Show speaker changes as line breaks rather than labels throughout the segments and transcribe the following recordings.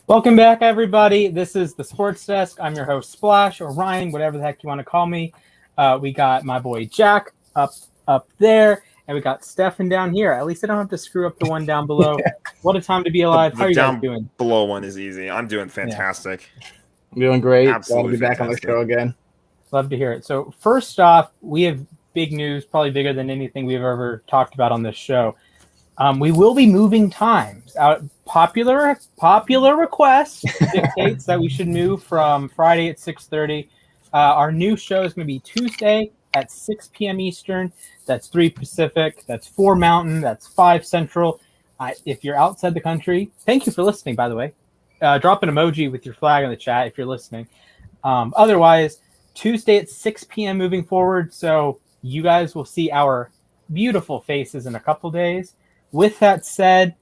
Welcome back, everybody. This is the Sports Desk. I'm your host, Splash, or Ryan, whatever the heck you want to call me. We got my boy Jack up there, and we got Stefan down here. At least I don't have to screw up the one down below. What a time to be alive. How are you guys doing?
Below one is easy. I'm doing fantastic.
Yeah. I'm doing great.
Absolutely
glad to be back on the show again.
Love to hear it. So first off, we have big news, probably bigger than anything we've ever talked about on this show. We will be moving times. Popular request dictates that we should move from Friday at 6:30. Our new show is going to be Tuesday at 6 p.m. Eastern. That's 3 Pacific. That's 4 Mountain. That's 5 Central. If you're outside the country, thank you for listening, by the way. Drop an emoji with your flag in the chat if you're listening. Otherwise, Tuesday at 6 p.m. moving forward. So you guys will see our beautiful faces in a couple days. With that said,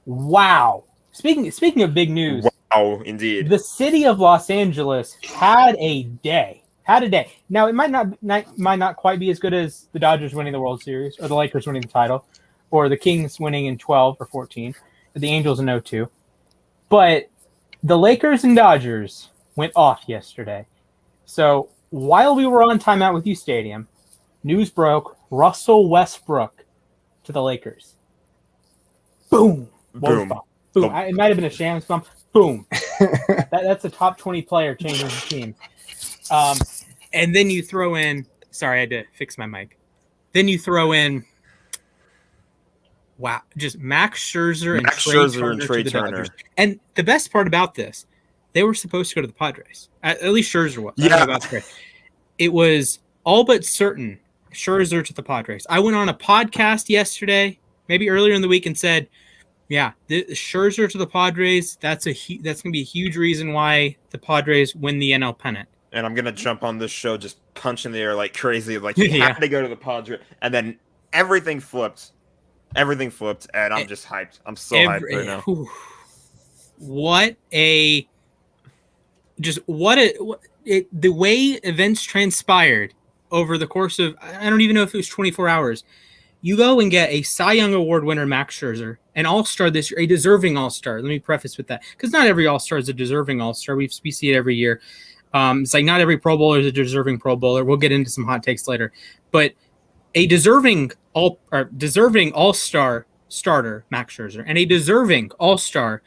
wow. Speaking of big news.
Wow, indeed.
The city of Los Angeles had a day. Now, it might not quite be as good as the Dodgers winning the World Series or the Lakers winning the title or the Kings winning in 12 or 14 or the Angels in 02. But the Lakers and Dodgers went off yesterday. So while we were on timeout with uSTADIUM, news broke Russell Westbrook to the Lakers. Boom.
Boom.
It might have been a shams bump. Boom. That's a top 20 player changing the team. And then you throw in – sorry, I had to fix my mic. Then you throw in – wow, just Max Scherzer and Trey Turner. And the best part about this, they were supposed to go to the Padres. At least Scherzer was.
Yeah.
It was all but certain Scherzer to the Padres. I went on a podcast yesterday, maybe earlier in the week, and said, yeah, the Scherzer to the Padres, that's going to be a huge reason why the Padres win the NL pennant.
And I'm going to jump on this show just punch in the air like crazy. Like, you have to go to the Padres. And then everything flipped. And I'm just hyped. I'm so hyped right now. The way events transpired over the course of, I don't even know if it was 24 hours. You go and get a Cy Young Award winner, Max Scherzer, an all-star this year, a deserving all-star. Let me preface with that. Because not every all-star is a deserving all-star. We see it every year. It's like not every Pro Bowler is a deserving Pro Bowler. We'll get into some hot takes later. But a deserving all-star starter, Max Scherzer, and a deserving all-star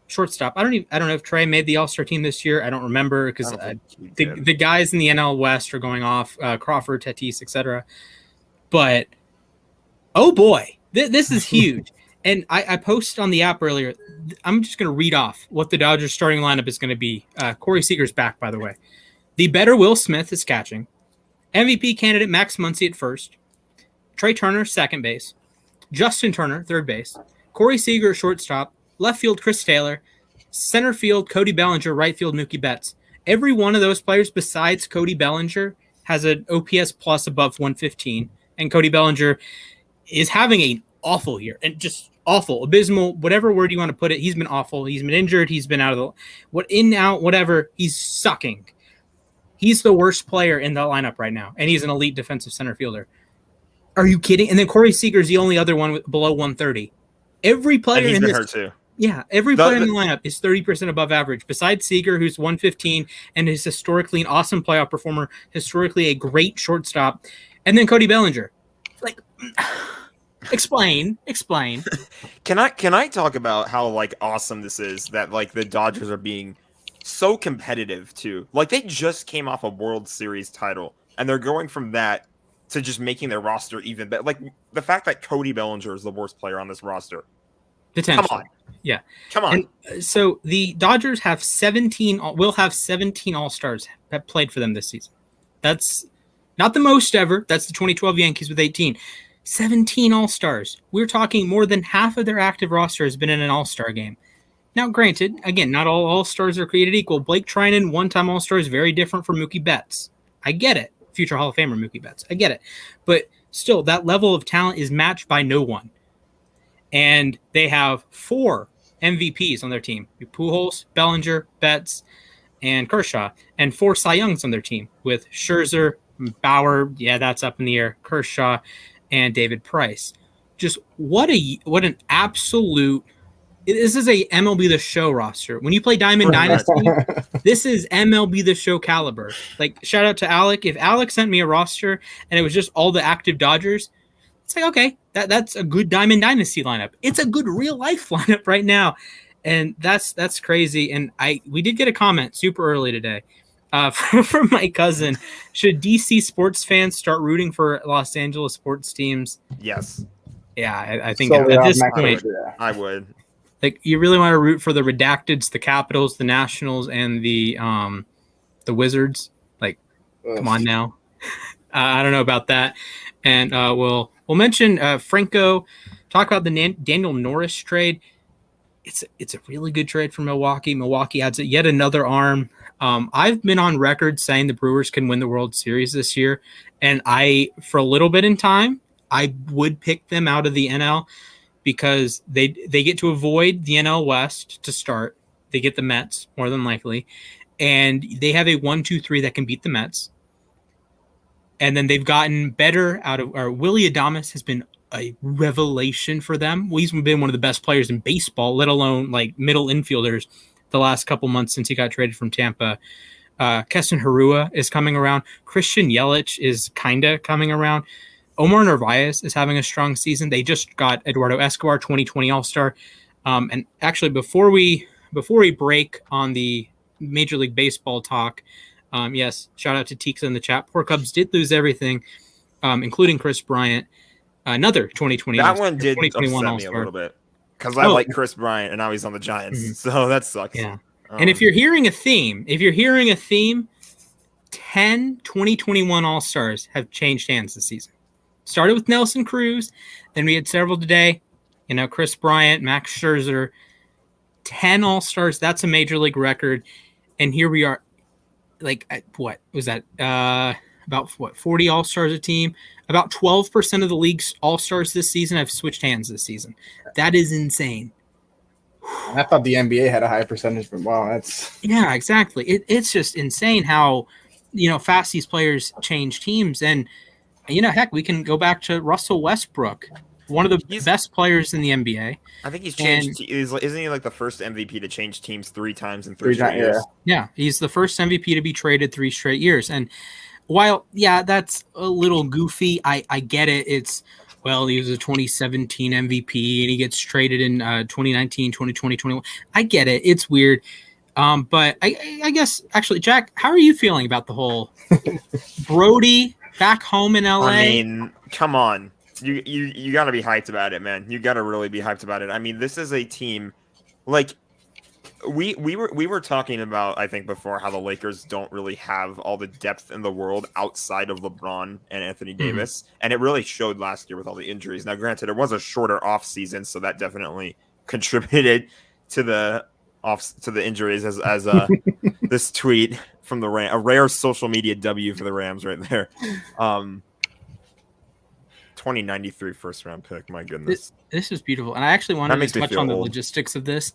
shortstop. I don't know if Trey made the all-star team this year. I don't remember because the guys in the NL West are going off, Crawford, Tatis, etc. But oh boy, this is huge. And I posted on the app earlier. I'm just going to read off what the Dodgers starting lineup is going to be. Corey Seager's back, by the way. The better Will Smith is catching. MVP candidate Max Muncy at first. Trey Turner, second base. Justin Turner, third base. Corey Seager, shortstop. Left field, Chris Taylor. Center field, Cody Bellinger. Right field, Mookie Betts. Every one of those players besides Cody Bellinger has an OPS plus above 115. And Cody Bellinger is having an awful year. And just awful, abysmal, whatever word you want to put it. He's been awful. He's been injured. He's been out of whatever. He's sucking. He's the worst player in the lineup right now. And he's an elite defensive center fielder. Are you kidding? And then Corey Seager's the only other one below 130. Every player in this. Hurt too. Yeah, every player in the lineup is 30% above average. Besides Seager, who's 115 and is historically an awesome playoff performer, historically a great shortstop. And then Cody Bellinger. Like, explain. Can I talk about how like awesome this is that like the Dodgers are being so competitive too? Like they just came off a World Series title and they're going from that to just making their roster even better. Like the fact that Cody Bellinger is the worst player on this roster.
Potential.
Come on.
Yeah.
Come on.
And so the Dodgers will have 17 All-Stars that played for them this season. That's not the most ever. That's the 2012 Yankees with 18. 17 All-Stars. We're talking more than half of their active roster has been in an All-Star game. Now, granted, again, not all All-Stars are created equal. Blake Treinen, one-time All-Star, is very different from Mookie Betts. I get it. Future Hall of Famer Mookie Betts. I get it. But still, that level of talent is matched by no one. And they have 4 MVPs on their team. Pujols, Bellinger, Betts, and Kershaw. And 4 Cy Youngs on their team with Scherzer, Bauer, yeah, that's up in the air, Kershaw, and David Price. Just what an absolute
This is a MLB The Show roster. When you play Diamond Dynasty, this is MLB The Show caliber. Like, shout out to Alec. If Alec sent me a roster and it was just all the active Dodgers, it's like, okay, that's a good Diamond Dynasty lineup. It's a good real life lineup right now. And that's crazy. And we did get a comment super early today from my cousin. Should DC sports fans start rooting for Los Angeles sports teams?
Yes.
Yeah, I think at this point,
I would.
Like, you really want to root for the Redacteds, the Capitals, the Nationals, and the Wizards. Like, come on now. I don't know about that. And we'll mention Franco. Talk about the Daniel Norris trade. It's a really good trade for Milwaukee. Milwaukee adds yet another arm. I've been on record saying the Brewers can win the World Series this year, and for a little bit in time, I would pick them out of the NL because they get to avoid the NL West to start. They get the Mets more than likely, and they have a 1-2-3 that can beat the Mets. And then they've gotten better Willy Adames has been a revelation for them. Well, he's been one of the best players in baseball, let alone like middle infielders the last couple months since he got traded from Tampa. Keston Hiura is coming around. Christian Yelich is kind of coming around. Omar Narvaez is having a strong season. They just got Eduardo Escobar, 2020 All-Star. And actually, before we break on the Major League Baseball talk, yes, shout out to Teeks in the chat. Poor Cubs did lose everything, including Chris Bryant. Another 2020.
That one did upset me
All-Star.
a little bit because I like Chris Bryant and now he's on the Giants, so that sucks.
Yeah. And if you're hearing a theme, 10 2021 All-Stars have changed hands this season. Started with Nelson Cruz, then we had several today. Chris Bryant, Max Scherzer, 10 All-Stars. That's a major league record. And here we are, like, what was that? About 40 All-Stars a team. About 12% of the league's All-Stars this season have switched hands this season. That is insane.
I thought the NBA had a high percentage, but wow, that's...
Yeah, exactly. It's just insane how, fast these players change teams. And, heck, we can go back to Russell Westbrook, one of the best players in the NBA.
I think he's changed. Isn't he like the first MVP to change teams 3 times in 3 straight years?
Yeah, he's the first MVP to be traded 3 straight years. And while, yeah, that's a little goofy, I get it. He was a 2017 MVP and he gets traded in 2019, 2020, 21. I get it. It's weird. But I guess, actually, Jack, how are you feeling about the whole Brody back home in LA?
I mean, come on. You got to be hyped about it, man. You got to really be hyped about it. I mean, this is a team like we were talking about, I think, before how the Lakers don't really have all the depth in the world outside of LeBron and Anthony Davis, and it really showed last year with all the injuries. Now, granted, it was a shorter off season, so that definitely contributed to the injuries as this tweet from the Rams, a rare social media W for the Rams right there. 2093 first round pick. My goodness.
This is beautiful. And I actually wanted to touch on the logistics of this.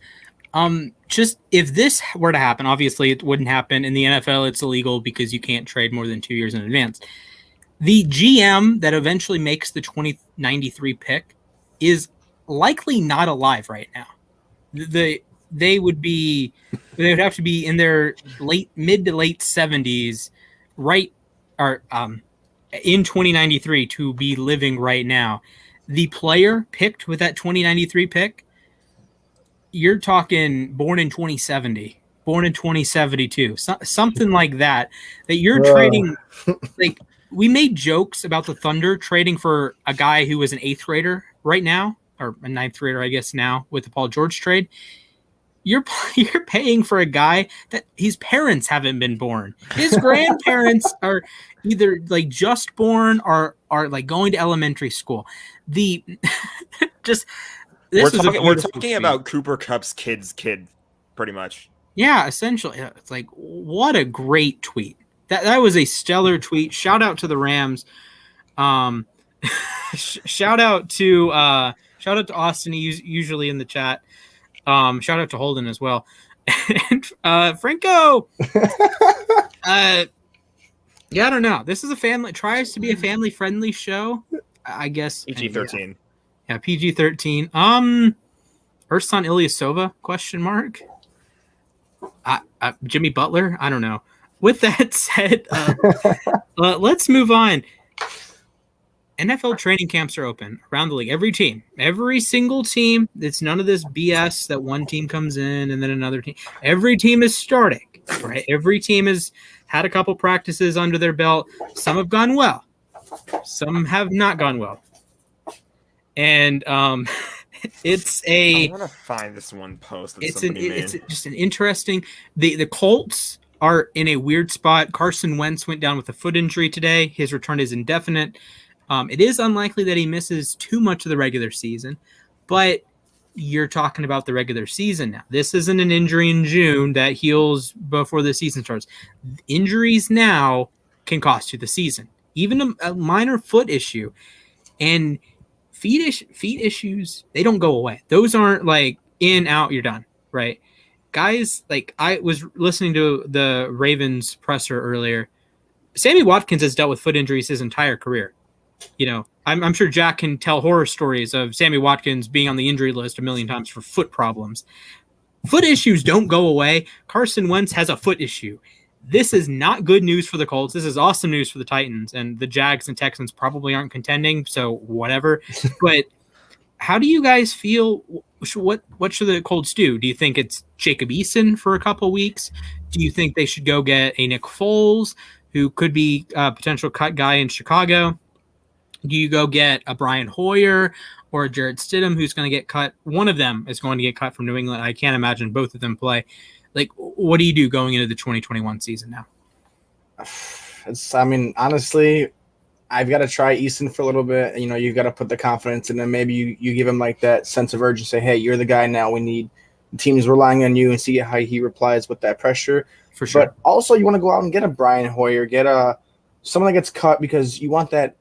Just if this were to happen, obviously it wouldn't happen. In the NFL, it's illegal because you can't trade more than 2 years in advance. The GM that eventually makes the 2093 pick is likely not alive right now. They would have to be in their mid to late 70s, in 2093 to be living right now. The player picked with that 2093 pick, you're talking born in 2070, born in 2072, something like that you're trading. Like, we made jokes about the Thunder trading for a guy who was an 8th grader right now, or a 9th grader, I guess now, with the Paul George trade. You're paying for a guy that his parents haven't been born. His grandparents are either like just born or are like going to elementary school. We're
talking about Cooper Kupp's kid's kid, pretty much.
Yeah, essentially. It's like, what a great tweet. That was a stellar tweet. Shout out to the Rams. Shout out to Austin. He's usually in the chat. Shout out to Holden as well. And Franco. Yeah, I don't know. This is tries to be a family friendly show, I guess.
PG-13.
Yeah, PG-13. Ersan Ilyasova? Jimmy Butler? I don't know. With that said, let's move on. NFL training camps are open around the league. Every single team. It's none of this BS that one team comes in and then another team. Every team is starting, right? Every team has had a couple practices under their belt. Some have gone well. Some have not gone well. And I
want to find this one post that somebody made.
It's just an interesting. The Colts are in a weird spot. Carson Wentz went down with a foot injury today. His return is indefinite. It is unlikely that he misses too much of the regular season, but you're talking about the regular season now. This isn't an injury in June that heals before the season starts. Injuries now can cost you the season, even a minor foot issue. And feet issues, they don't go away. Those aren't like in, out, you're done, right? Guys, like I was listening to the Ravens presser earlier. Sammy Watkins has dealt with foot injuries his entire career. You know, I'm sure Jack can tell horror stories of Sammy Watkins being on the injury list a million times for foot problems. Foot issues don't go away. Carson Wentz has a foot issue. This is not good news for the Colts. This is awesome news for the Titans, and the Jags and Texans probably aren't contending, so whatever. But how do you guys feel? What should the Colts do? Do you think it's Jacob Eason for a couple weeks? Do you think they should go get a Nick Foles, who could be a potential cut guy in Chicago? Do you go get a Brian Hoyer or a Jarrett Stidham who's going to get cut? One of them is going to get cut from New England. I can't imagine both of them play. Like, what do you do going into the 2021 season now?
Honestly, I've got to try Eason for a little bit. You know, you've got to put the confidence in, and maybe you give him like that sense of urgency. Say, hey, you're the guy now. The team's relying on you, and see how he replies with that pressure.
For sure.
But also, you want to go out and get a Brian Hoyer, get someone that gets cut because you want that.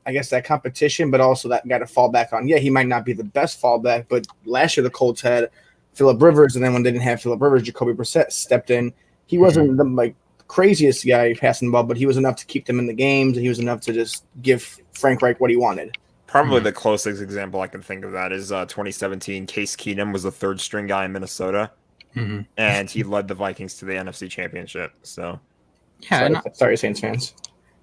I guess that competition, but also that guy to fall back on. Yeah, he might not be the best fallback, but last year the Colts had Phillip Rivers, and then when they didn't have Phillip Rivers, Jacoby Brissett stepped in. He wasn't the craziest guy passing the ball, but he was enough to keep them in the games, and he was enough to just give Frank Reich what he wanted.
Probably the closest example I can think of that is 2017. Case Keenum was the third string guy in Minnesota, and he led the Vikings to the NFC Championship. So,
yeah,
sorry, Saints fans.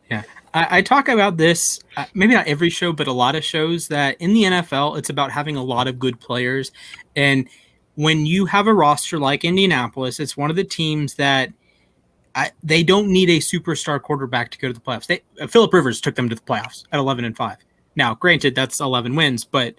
Yeah, I talk about this, maybe not every show, but a lot of shows, that in the NFL, it's about having a lot of good players. And when you have a roster like Indianapolis, it's one of the teams that they don't need a superstar quarterback to go to the playoffs. Phillip Rivers took them to the playoffs at 11-5. Now, granted, that's 11 wins, but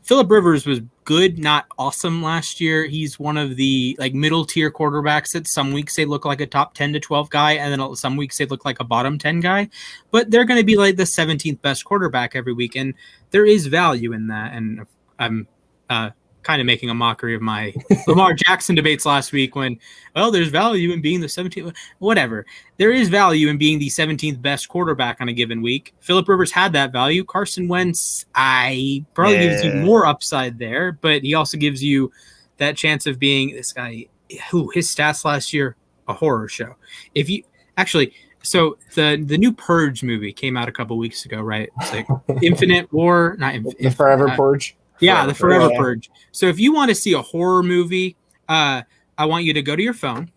Phillip Rivers was good, not awesome last year. He's one of the middle tier quarterbacks that some weeks they look like a top 10 to 12 guy, and then some weeks they look like a bottom 10 guy. But they're going to be like the 17th best quarterback every week, and there is value in that. And I'm kind of making a mockery of my Lamar Jackson debates last week when, there's value in being the 17th. Whatever. There is value in being the 17th best quarterback on a given week. Phillip Rivers had that value. Carson Wentz, gives you more upside there, but he also gives you that chance of being this guy who his stats last year, a horror show. So the new Purge movie came out a couple weeks ago, right? It's like Infinite War,
the Forever Purge.
Yeah, the Forever Purge. So if you want to see a horror movie, I want you to go to your phone,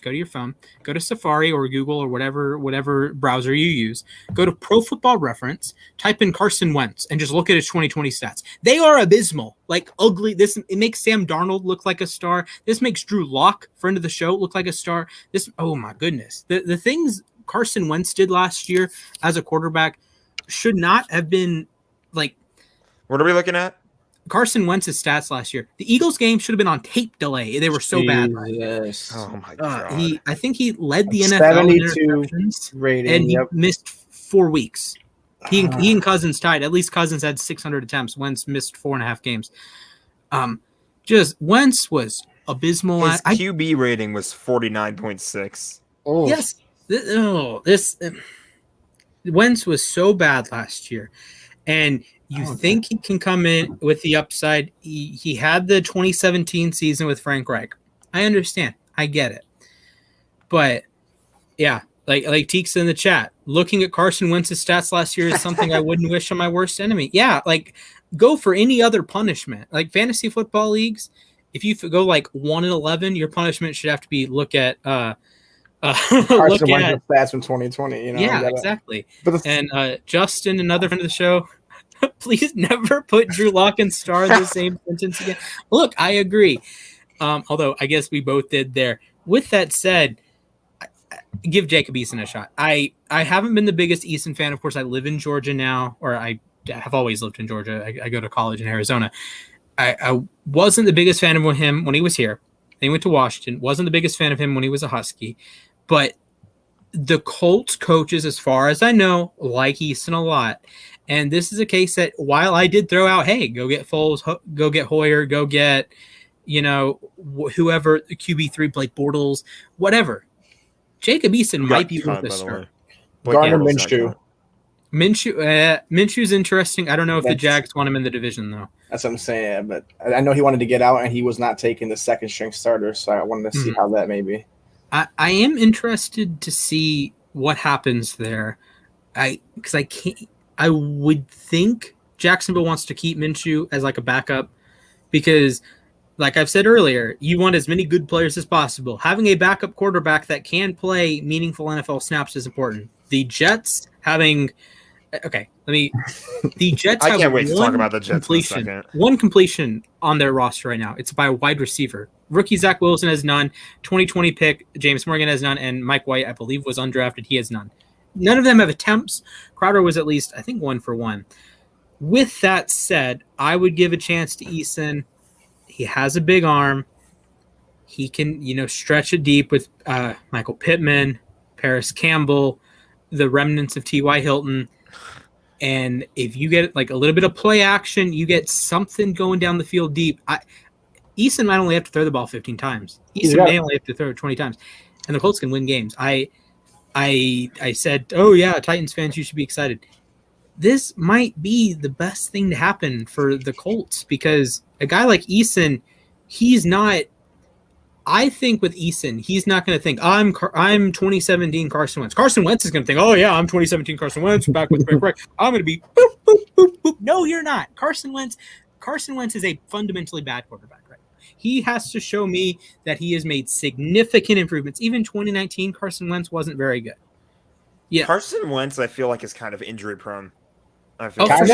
go to Safari or Google or whatever browser you use, go to Pro Football Reference, type in Carson Wentz, and just look at his 2020 stats. They are abysmal, ugly. It makes Sam Darnold look like a star. This makes Drew Lock, friend of the show, look like a star. Oh my goodness. The things Carson Wentz did last year as a quarterback should not have been
what are we looking at?
Carson Wentz's stats last year. The Eagles game should have been on tape delay. They were so bad.
Yes.
Oh my god.
I think he led the NFL in interceptions
rating,
and he missed 4 weeks. He and Cousins tied. At least Cousins had 600 attempts. Wentz missed 4.5 games. Wentz was abysmal.
His QB rating was 49.6.
Oh
yes. Wentz was so bad last year, and you think he can come in with the upside. He had the 2017 season with Frank Reich. I understand. I get it. But, yeah, like Teeks in the chat, looking at Carson Wentz's stats last year is something I wouldn't wish on my worst enemy. Yeah, go for any other punishment. Like fantasy football leagues, if you go like 1-11, your punishment should have to be look at
Carson Wentz stats from 2020.
Yeah, exactly. And Justin, another friend of the show, please never put Drew Lock and Star in the same sentence again. Look, I agree. Although I guess we both did there. With that said, give Jacob Eason a shot. I haven't been the biggest Eason fan. Of course, I live in Georgia now, or I have always lived in Georgia. I go to college in Arizona. I wasn't the biggest fan of him when he was here. Then he went to Washington. Wasn't the biggest fan of him when he was a Husky. But the Colts coaches, as far as I know, like Eason a lot. And this is a case that while I did throw out, hey, go get Foles, go get Hoyer, go get, whoever, QB3, Blake Bortles, whatever. Jacob Eason might be worth a start.
Gardner Minshew.
Minshew's interesting. I don't know if the Jags want him in the division, though.
That's what I'm saying. But I know he wanted to get out, and he was not taking the second string starter, so I wanted to see how that may be.
I am interested to see what happens there. I would think Jacksonville wants to keep Minshew as like a backup because, like I've said earlier, you want as many good players as possible. Having a backup quarterback that can play meaningful NFL snaps is important. The Jets having the Jets.
I can't wait to talk about the Jets in a second.
One completion on their roster right now. It's by a wide receiver. Rookie Zach Wilson has none. 2020 pick James Morgan has none, and Mike White, I believe, was undrafted. He has none. None of them have attempts. Crowder was at least, I think, 1 for 1. With that said, I would give a chance to Eason. He has a big arm. He can, stretch it deep with Michael Pittman, Paris Campbell, the remnants of T.Y. Hilton. And if you get like a little bit of play action, you get something going down the field deep. Eason might only have to throw the ball 15 times. Eason may only have to throw it 20 times. And the Colts can win games. I said, oh, yeah, Titans fans, you should be excited. This might be the best thing to happen for the Colts because a guy like Eason, he's not – I think with Eason, he's not going to think, I'm 2017 Carson Wentz. Carson Wentz is going to think, oh, yeah, I'm 2017 Carson Wentz, back with Rick. I'm going to be boop, boop, boop, boop. No, you're not. Carson Wentz is a fundamentally bad quarterback right now. He has to show me that he has made significant improvements. Even 2019, Carson Wentz wasn't very good. Yeah,
Carson Wentz, I feel like, is kind of injury prone. I
think his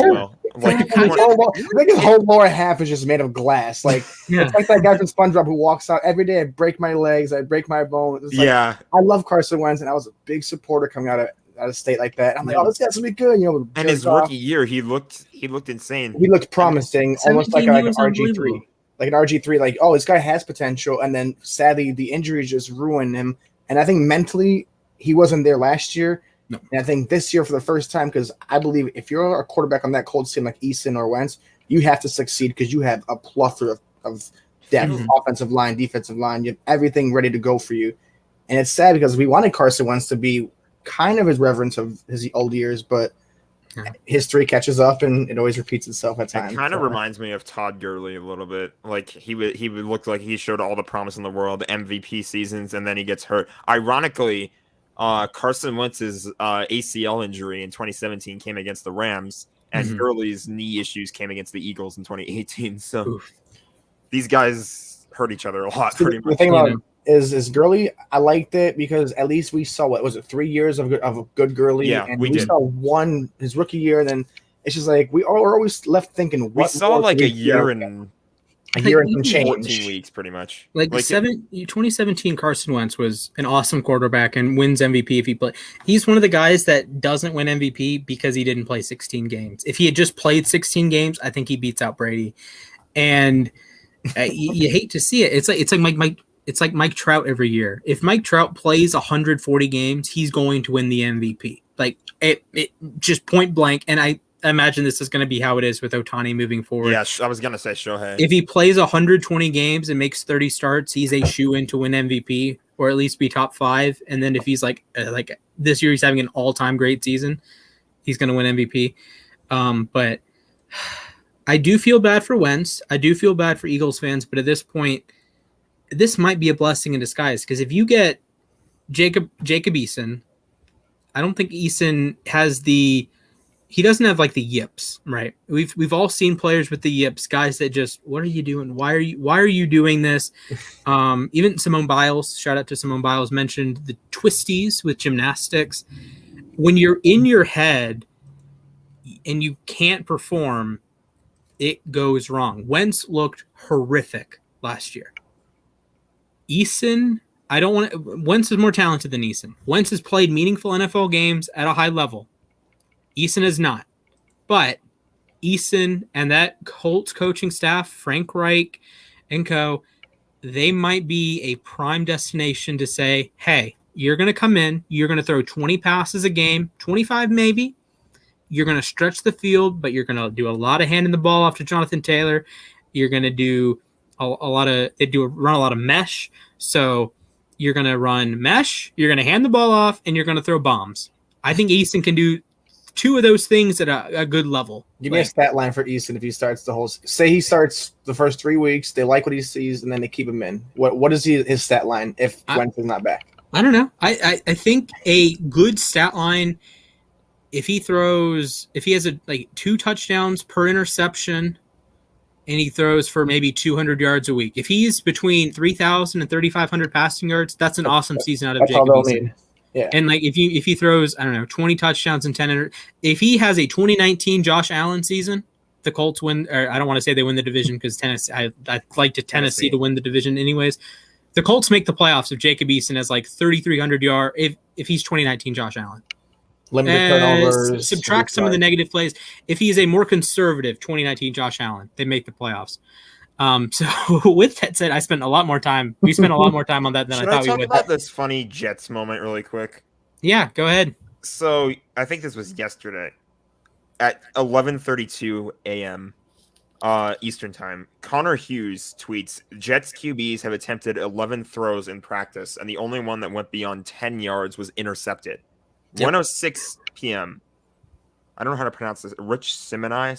whole lower half is just made of glass. Like it's like that guy from SpongeBob who walks out every day. I break my legs, I break my bones. I love Carson Wentz, and I was a big supporter coming out of state like that. I'm like, oh, this guy's gonna be good.
And his rookie year, he looked insane.
He looked promising, almost like an RG3, like an RG3. Like, oh, this guy has potential, and then sadly the injuries just ruined him. And I think mentally he wasn't there last year. No. And I think this year for the first time, because I believe if you're a quarterback on that Colts team like Eason or Wentz, you have to succeed because you have a plethora of depth, offensive line, defensive line. You have everything ready to go for you. And it's sad because we wanted Carson Wentz to be kind of his reverence of his old years, but history catches up and it always repeats itself at times.
It kind of reminds me of Todd Gurley a little bit. Like he would look like he showed all the promise in the world, MVP seasons, and then he gets hurt. Ironically, Carson Wentz's ACL injury in 2017 came against the Rams, and Gurley's knee issues came against the Eagles in 2018. So these guys hurt each other a lot. Pretty much.
The thing about is Gurley, I liked it because at least we saw 3 years of a good Gurley.
Yeah,
and we saw one his rookie year, and then it's just like we are always left thinking.
We saw like a year and.
A year and some change.
14 weeks, pretty much.
2017 Carson Wentz was an awesome quarterback and wins MVP if he play. He's one of the guys that doesn't win MVP because he didn't play 16 games. If he had just played 16 games, I think he beats out Brady. And you hate to see it. It's like Mike Trout every year. If Mike Trout plays 140 games, he's going to win the MVP. Like it just point blank. And I imagine this is going to be how it is with Ohtani moving forward.
Yeah, I was going to say Shohei.
If he plays 120 games and makes 30 starts, he's a shoe-in to win MVP or at least be top 5. And then if he's like this year, he's having an all-time great season, he's going to win MVP. But I do feel bad for Wentz. I do feel bad for Eagles fans. But at this point, this might be a blessing in disguise because if you get Jacob Eason, I don't think Eason has the he doesn't have like the yips, right? We've all seen players with the yips, guys that just, what are you doing? Why are you doing this? Even Simone Biles, shout out to Simone Biles, mentioned the twisties with gymnastics. When you're in your head and you can't perform, it goes wrong. Wentz looked horrific last year. Eason, Wentz is more talented than Eason. Wentz has played meaningful NFL games at a high level. Eason is not. But Eason and that Colts coaching staff, Frank Reich and co., they might be a prime destination to say, hey, you're going to come in, you're going to throw 20 passes a game, 25 maybe. You're going to stretch the field, but you're going to do a lot of handing the ball off to Jonathan Taylor. You're going to do run a lot of mesh. So you're going to run mesh, you're going to hand the ball off, and you're going to throw bombs. I think Eason can do two of those things at a good level.
Give me a stat line for Eason if he starts he starts the first 3 weeks, they like what he sees, and then they keep him in. What is his stat line if Wentz is not back?
I don't know. I think a good stat line, if he has 2 touchdowns per interception and he throws for maybe 200 yards a week, if he's between 3,000 and 3,500 passing yards, that's an awesome season out of Jacob Eason.
Yeah.
And like if he throws, 20 touchdowns and 10, if he has a 2019 Josh Allen season, the Colts win, or I don't want to say they win the division because Tennessee, I'd like Tennessee to win the division anyways. The Colts make the playoffs if Jacob Eason has like 3,300 yards, if he's 2019 Josh Allen.
Limited turnovers.
Subtract some of the negative plays. If he's a more conservative 2019 Josh Allen, they make the playoffs. So with that said, we spent a lot more time on that than I thought we would.
Should I talk about this funny Jets moment really quick?
Yeah, go ahead.
So I think this was yesterday at 11:32 a.m. Eastern time. Connor Hughes tweets, Jets QBs have attempted 11 throws in practice, and the only one that went beyond 10 yards was intercepted. Yep. 1:06 p.m. I don't know how to pronounce this. Rich Simini.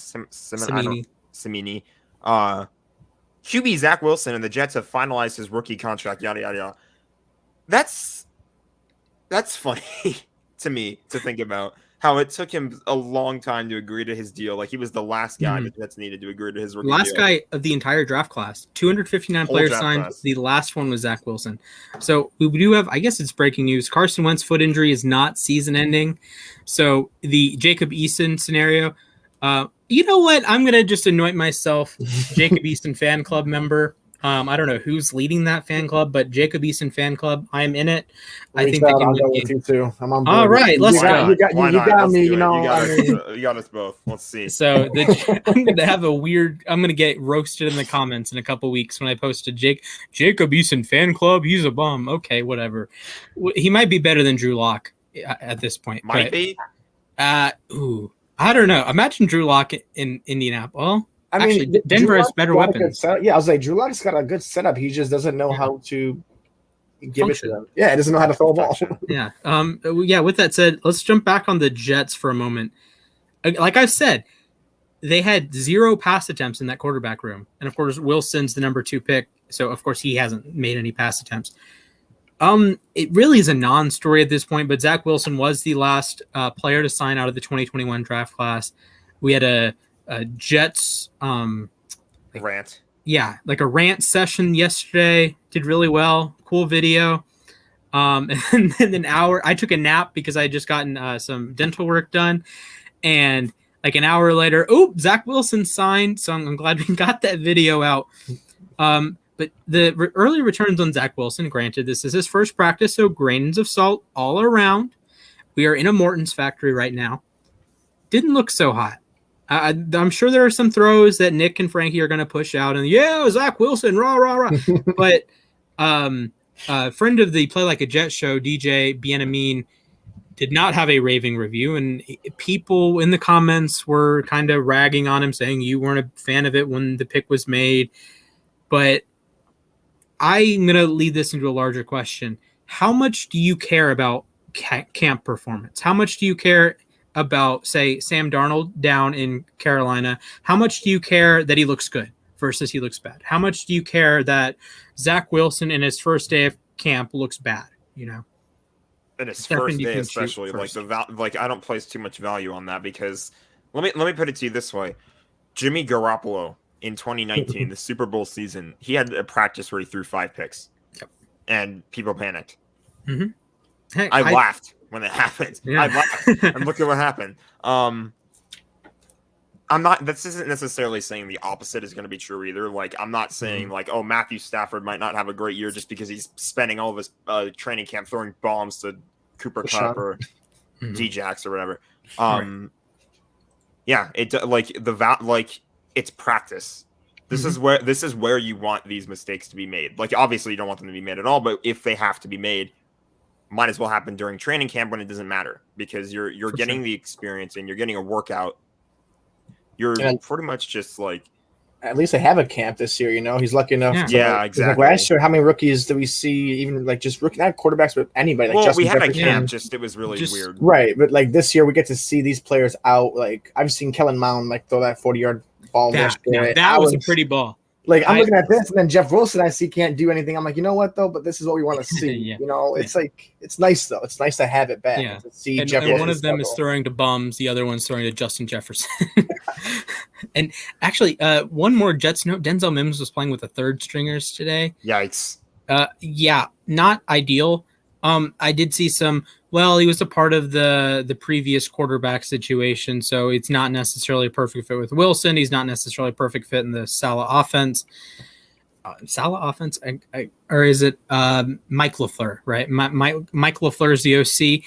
QB Zach Wilson and the Jets have finalized his rookie contract, yada, yada, yada. That's funny to me to think about how it took him a long time to agree to his deal. Like he was the last guy the Jets needed to agree to his rookie
last
deal.
Guy of the entire draft class. 259 players signed. Class. The last one was Zach Wilson. So we do have, I guess it's breaking news. Carson Wentz foot injury is not season ending. So the Jacob Eason scenario, you know what? I'm going to just anoint myself Jacob Eason fan club member. I don't know who's leading that fan club, but Jacob Eason fan club. I'm in it. I think they can win.
You too. I'm on board.
All right, let's go.
You got me. You know,
you got us both. Let's see.
So I'm going to have I'm going to get roasted in the comments in a couple weeks when I posted Jacob Eason fan club. He's a bum. Okay, whatever. He might be better than Drew Lock at this point.
Might be.
I don't know. Imagine Drew Lock in Indianapolis. Well, actually, Denver has better weapons.
Yeah, I was like, Drew Lock's got a good setup. He just doesn't know how to give it to them. Yeah, he doesn't know how to throw a ball.
Yeah. With that said, let's jump back on the Jets for a moment. Like I've said, they had 0 pass attempts in that quarterback room. And, of course, Wilson's the number 2 pick. So, of course, he hasn't made any pass attempts. It really is a non-story at this point, but Zach Wilson was the last player to sign out of the 2021 draft class. We had a Jets
rant.
Yeah, like a rant session yesterday. Did really well. Cool video. And then an hour. I took a nap because I had just gotten some dental work done, and like an hour later, Zach Wilson signed. So I'm glad we got that video out. But the early returns on Zach Wilson, granted, this is his first practice, so grains of salt all around. We are in a Morton's factory right now. Didn't look so hot. I'm sure there are some throws that Nick and Frankie are going to push out, and Zach Wilson, rah, rah, rah. But a friend of the Play Like a Jet show, DJ Bienamine, did not have a raving review, and people in the comments were kind of ragging on him, saying you weren't a fan of it when the pick was made. But I'm going to lead this into a larger question. How much do you care about camp performance? How much do you care about, say, Sam Darnold down in Carolina? How much do you care that he looks good versus he looks bad? How much do you care that Zach Wilson in his first day of camp looks bad? You know,
in his first day, especially like I don't place too much value on that because let me put it to you this way: Jimmy Garoppolo in 2019, the Super Bowl season, he had a practice where he threw 5 picks, and people panicked.
Mm-hmm. Hey,
I laughed when it happened.
Yeah.
I laughed, and look at what happened. This isn't necessarily saying the opposite is going to be true either. Like, I'm not saying like, oh, Matthew Stafford might not have a great year just because he's spending all of his training camp throwing bombs to Cooper Kupp or D-Jax or whatever. Yeah, it's practice. This is where you want these mistakes to be made. Like, obviously you don't want them to be made at all, but if they have to be made, might as well happen during training camp when it doesn't matter because you're getting the experience and you're getting a workout. You're pretty much just like.
At least they have a camp this year, He's lucky enough.
Yeah, exactly.
Like last year, how many rookies do we see? Even like just rookie, not quarterbacks, but anybody. Like
we had
Jefferson.
a camp. Just it was really weird,
right? But like this year, we get to see these players out. Like I've seen Kellen Mound like throw that 40-yard ball.
That was a pretty ball.
Like I'm looking at this, and then Jeff Wilson, I see can't do anything. I'm like, you know what though? But this is what we want to see. It's like it's nice though. It's nice to have it back.
Yeah.
To see
and one of them is throwing to bums, the other one's throwing to Justin Jefferson. And actually, one more Jets note: Denzel Mims was playing with the third stringers today.
Yikes!
Yeah, not ideal. I did see some. Well, he was a part of the previous quarterback situation, so it's not necessarily a perfect fit with Wilson. He's not necessarily a perfect fit in the Salah offense. Or is it Mike LaFleur, right? Mike LaFleur is the OC.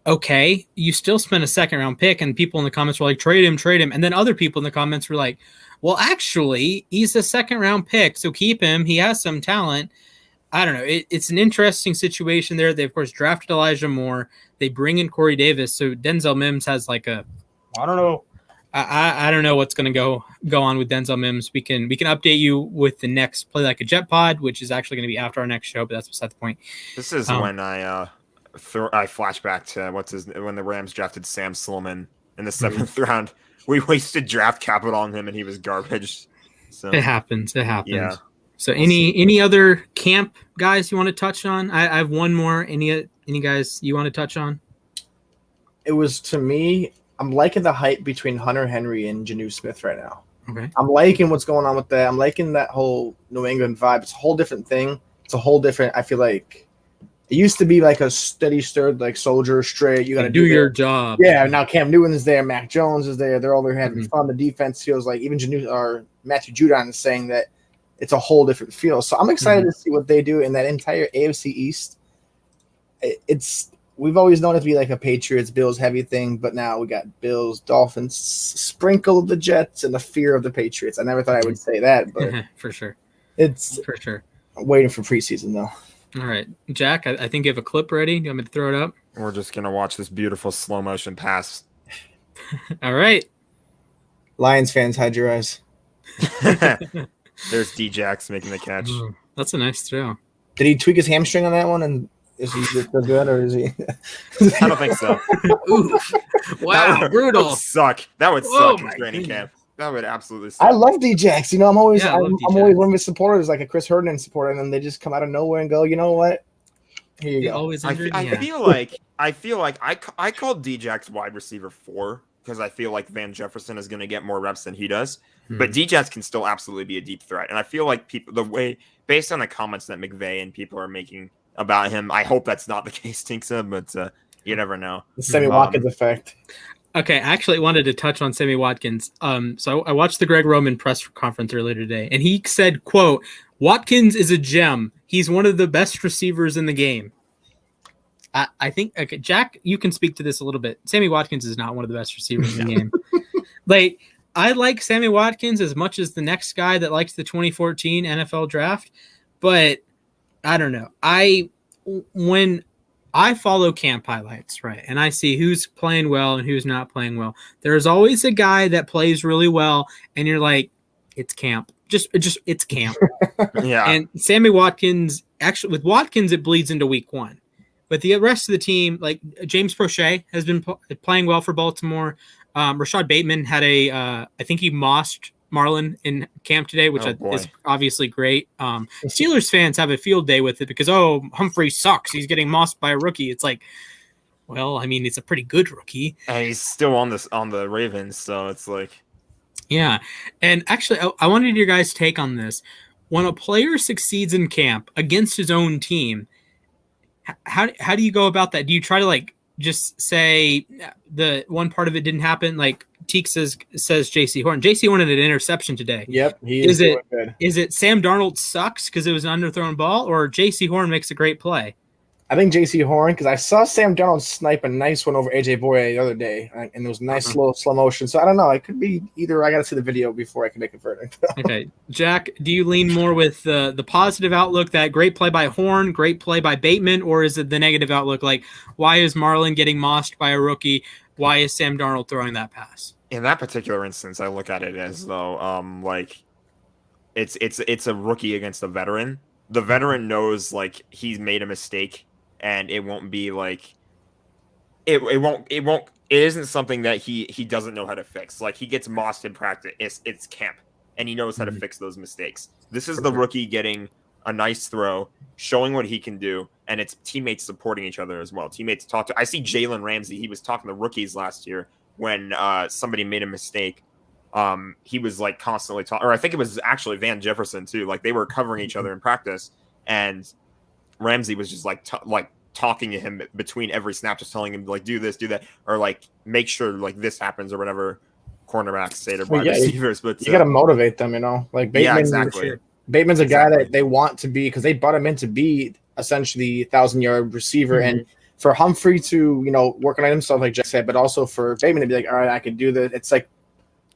Okay, you still spent a second-round pick, and people in the comments were like, trade him. And then other people in the comments were like, well, actually, he's a second-round pick, so keep him. He has some talent. I don't know. It's an interesting situation there. They, of course, drafted Elijah Moore. They bring in Corey Davis. So Denzel Mims has like I don't know. I don't know what's going to go on with Denzel Mims. We can update you with the next Play Like a Jet pod, which is actually going to be after our next show, but that's beside the point.
This is when I flash back to when the Rams drafted Sam Solomon in the 7th round. We wasted draft capital on him, and he was garbage. So
it happens.
Yeah.
So any other camp guys you want to touch on? I have one more. Any guys you want to touch on?
It was, to me, I'm liking the hype between Hunter Henry and Janu Smith right now.
Okay.
I'm liking what's going on with that. I'm liking that whole New England vibe. It's a whole different thing. It's a whole different, I feel like it used to be like a steady stirred, like soldier straight. You got to
do your job.
Yeah. Now Cam Newton is there. Mac Jones is there. They're all there having fun. The defense feels like even Matthew Judon is saying that it's a whole different feel. So I'm excited to see what they do in that entire AFC East. We've always known it to be like a Patriots, Bills heavy thing, but now we got Bills, Dolphins, sprinkle the Jets, and the fear of the Patriots. I never thought I would say that, but
for sure.
I'm waiting for preseason though.
All right, Jack, I think you have a clip ready. Do you want me to throw it up?
We're just going to watch this beautiful slow motion pass.
All right.
Lions fans, hide your eyes.
There's D-Jax making the catch.
That's a nice throw.
Did he tweak his hamstring on that one? And is he still good, or is he?
I don't think so.
Oof. Wow, brutal.
That would suck in training camp. That would absolutely suck.
I love D-Jax. I'm always
I'm
always one of his supporters, like a Chris Herndon supporter, and then they just come out of nowhere and go, you know what? Here you go.
Always injured?
I feel like I called D-Jax wide receiver 4 because I feel like Van Jefferson is going to get more reps than he does. But D-Jax can still absolutely be a deep threat. And I feel like based on the comments that McVay and people are making about him, I hope that's not the case, Tinksa, but you never know.
The Sammy Watkins effect.
Okay, I actually wanted to touch on Sammy Watkins. So I watched the Greg Roman press conference earlier today, and he said, quote, Watkins is a gem. He's one of the best receivers in the game. I think, okay, Jack, you can speak to this a little bit. Sammy Watkins is not one of the best receivers in the game. Like, I like Sammy Watkins as much as the next guy that likes the 2014 NFL draft, but I don't know. When I follow camp highlights, right, and I see who's playing well and who's not playing well, there's always a guy that plays really well, and you're like, it's camp. Just it's camp.
Yeah.
And Sammy Watkins, actually, with Watkins, it bleeds into week 1. But the rest of the team, like James Prochet has been playing well for Baltimore. Rashad Bateman had I think he mossed Marlin in camp today, which is obviously great. Steelers fans have a field day with it because, Humphrey sucks. He's getting mossed by a rookie. It's like, well, I mean, it's a pretty good rookie.
And he's still on the Ravens, so it's like.
Yeah. And actually, I wanted your guys' take on this. When a player succeeds in camp against his own team, how do you go about that? Do you try to just say the one part of it didn't happen? Like Teek says JC Horn. JC Horn had an interception today.
Yep. Is
it Sam Darnold sucks because it was an underthrown ball, or JC Horn makes a great play?
I think JC Horn, because I saw Sam Darnold snipe a nice one over AJ Boye the other day, and it was nice little slow motion. So I don't know. It could be either. I got to see the video before I can make a verdict.
Okay, Jack, do you lean more with the positive outlook, that great play by Horn, great play by Bateman, or is it the negative outlook, like why is Marlin getting mossed by a rookie? Why is Sam Darnold throwing that pass?
In that particular instance, I look at it as though it's a rookie against a veteran. The veteran knows he's made a mistake. And it won't be it isn't something that he doesn't know how to fix. Like, he gets mossed in practice. It's camp, and he knows how to fix those mistakes. This is the rookie getting a nice throw, showing what he can do, and it's teammates supporting each other as well. Teammates talk to. I see Jalen Ramsey. He was talking to rookies last year when somebody made a mistake. He was constantly talking, or I think it was actually Van Jefferson too. They were covering each other in practice, and Ramsey was just talking to him between every snap, just telling him do this, do that, or make sure this happens or whatever cornerbacks say to wide receivers. But
you got to motivate them, Bateman.
Yeah, exactly.
Bateman's a guy that they want to be, because they brought him in to be essentially 1,000-yard receiver, and for Humphrey to work on himself, like Jack said, but also for Bateman to be all right, I can do this. It's the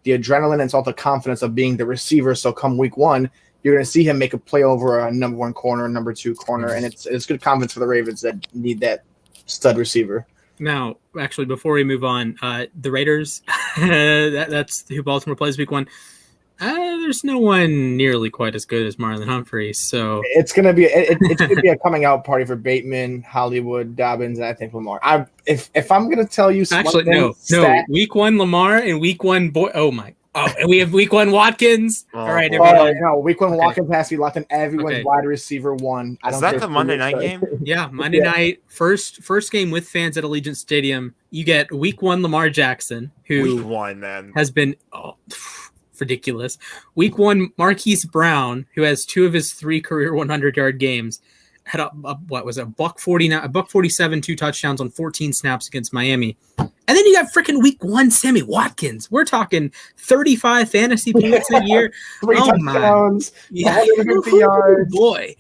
adrenaline and it's all the confidence of being the receiver. So come week one, you're going to see him make a play over a number one corner, number two corner, and it's good confidence for the Ravens that need that stud receiver.
Now, actually, before we move on, the Raiders, that's who Baltimore plays week one. There's no one nearly quite as good as Marlon Humphrey, so
it's going to be it's going to be a coming out party for Bateman, Hollywood, Dobbins, and I think Lamar. If I'm going to tell you,
actually no, week one Lamar and week one and we have week one Watkins. All right, everybody.
No, week one Watkins has to be locked in. Everyone's wide receiver one.
Is that the Monday night game?
Yeah, Monday night. First game with fans at Allegiant Stadium. You get week one Lamar Jackson, who
week one, man,
has been ridiculous. Week one Marquise Brown, who has 2 of his 3 career 100-yard games, had a $1.47, 2 touchdowns on 14 snaps against Miami. And then you got freaking week one Sammy Watkins. We're talking 35 fantasy points a year.
3 touchdowns, 150 yards.
Boy.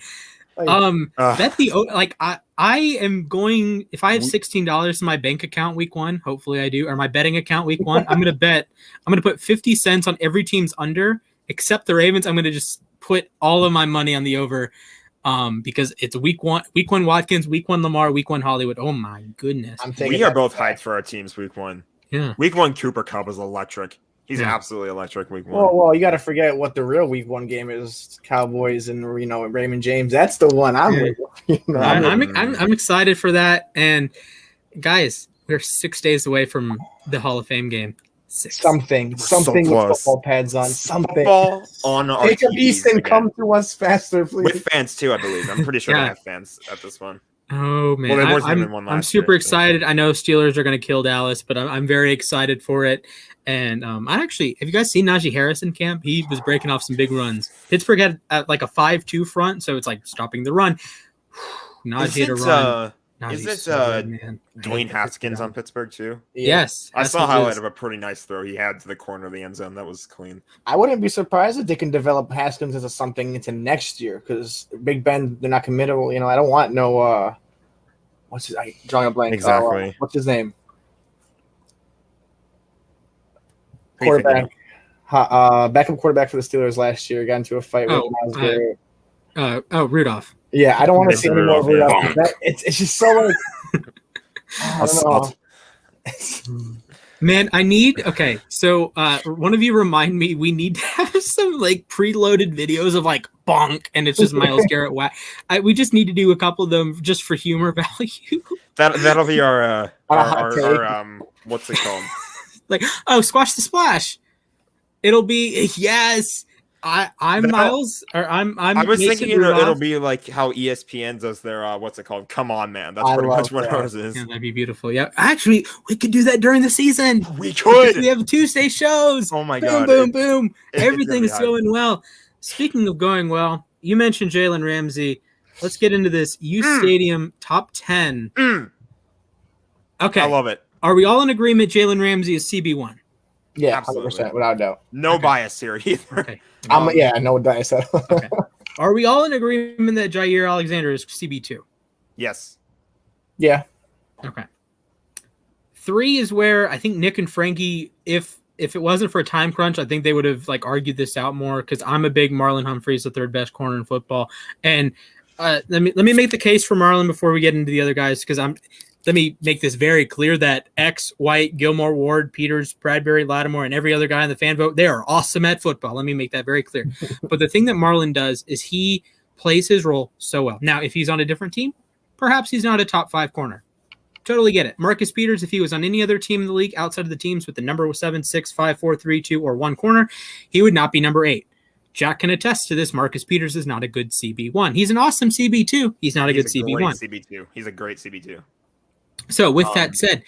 I am going, if I have $16 in my bank account week one, hopefully I do, or my betting account week one, I'm going to put 50 cents on every team's under, except the Ravens. I'm going to just put all of my money on the over. Because it's week one Watkins, week one Lamar, week one Hollywood. Oh my goodness.
We are both hyped for our teams week one.
Yeah.
Week one Cooper Kupp is electric. He's absolutely electric week one.
Well, you got to forget what the real week one game is. Cowboys and Raymond James. That's the one I'm
excited for that. And guys, we're 6 days away from the Hall of Fame game.
Something with football pads on. Something.
Football on our
Take Eason, come to us faster, please.
With fans too, I believe. I'm pretty sure they have fans at this one.
Oh man, well, I'm super excited. I know Steelers are going to kill Dallas, but I'm very excited for it. And have you guys seen Najee Harris in camp? He was breaking off some big runs. Pittsburgh had a 5-2 front, so it's stopping the run. Najee to run.
Is it Dwayne Haskins on Pittsburgh too?
Yes.
I saw a highlight of a pretty nice throw he had to the corner of the end zone. That was clean.
I wouldn't be surprised if they can develop Haskins into something into next year, because Big Ben, they're not committed. I don't want no what's his, drawing a blank.
Exactly.
What's his name? Quarterback. Backup quarterback for the Steelers last year. Got into a fight with Miles Garrett.
Rudolph.
Yeah, I don't want to see any more Rudolph. It's just so I don't know.
Man, so one of you remind me, we need to have some preloaded videos of bonk, and it's just Miles Garrett whack. We just need to do a couple of them just for humor value.
That'll be our what's it called?
Squash the splash. It'll be yes. I'm Miles, or I'm.
I was
Mason
thinking
Rudolph.
it'll be like how ESPN does their what's it called? Come on, man. That's pretty much what ours is.
Yeah, that'd be beautiful. Yeah, actually, we could do that during the season.
We could.
We have Tuesday shows.
Oh my
boom,
god!
Boom, boom. Everything is going well. Speaking of going well, you mentioned Jalen Ramsey. Let's get into this uSTADIUM top 10. Okay,
I love it.
Are we all in agreement? Jalen Ramsey is CB1.
Yeah,
Absolutely.
100%, without a doubt.
No bias here either.
Okay.
No bias.
Okay. Are we all in agreement that Jair Alexander is CB2?
Yes.
Yeah.
Okay. 3 is where I think Nick and Frankie, if it wasn't for a time crunch, I think they would have argued this out more, because I'm a big Marlon Humphrey's the third best corner in football. And let me make the case for Marlon before we get into the other guys, because let me make this very clear that X, White, Gilmore, Ward, Peters, Bradbury, Lattimore, and every other guy in the fan vote, they are awesome at football. Let me make that very clear. But the thing that Marlon does is he plays his role so well. Now, if he's on a different team, perhaps he's not a top 5 corner. Totally get it. Marcus Peters, if he was on any other team in the league outside of the teams with the number 7, 6, 5, 4, 3, 2, or 1 corner, he would not be number 8. Jack can attest to this. Marcus Peters is not a good CB1. He's an awesome CB2. He's not a good CB1.
CB2. He's a great CB2.
So with that said,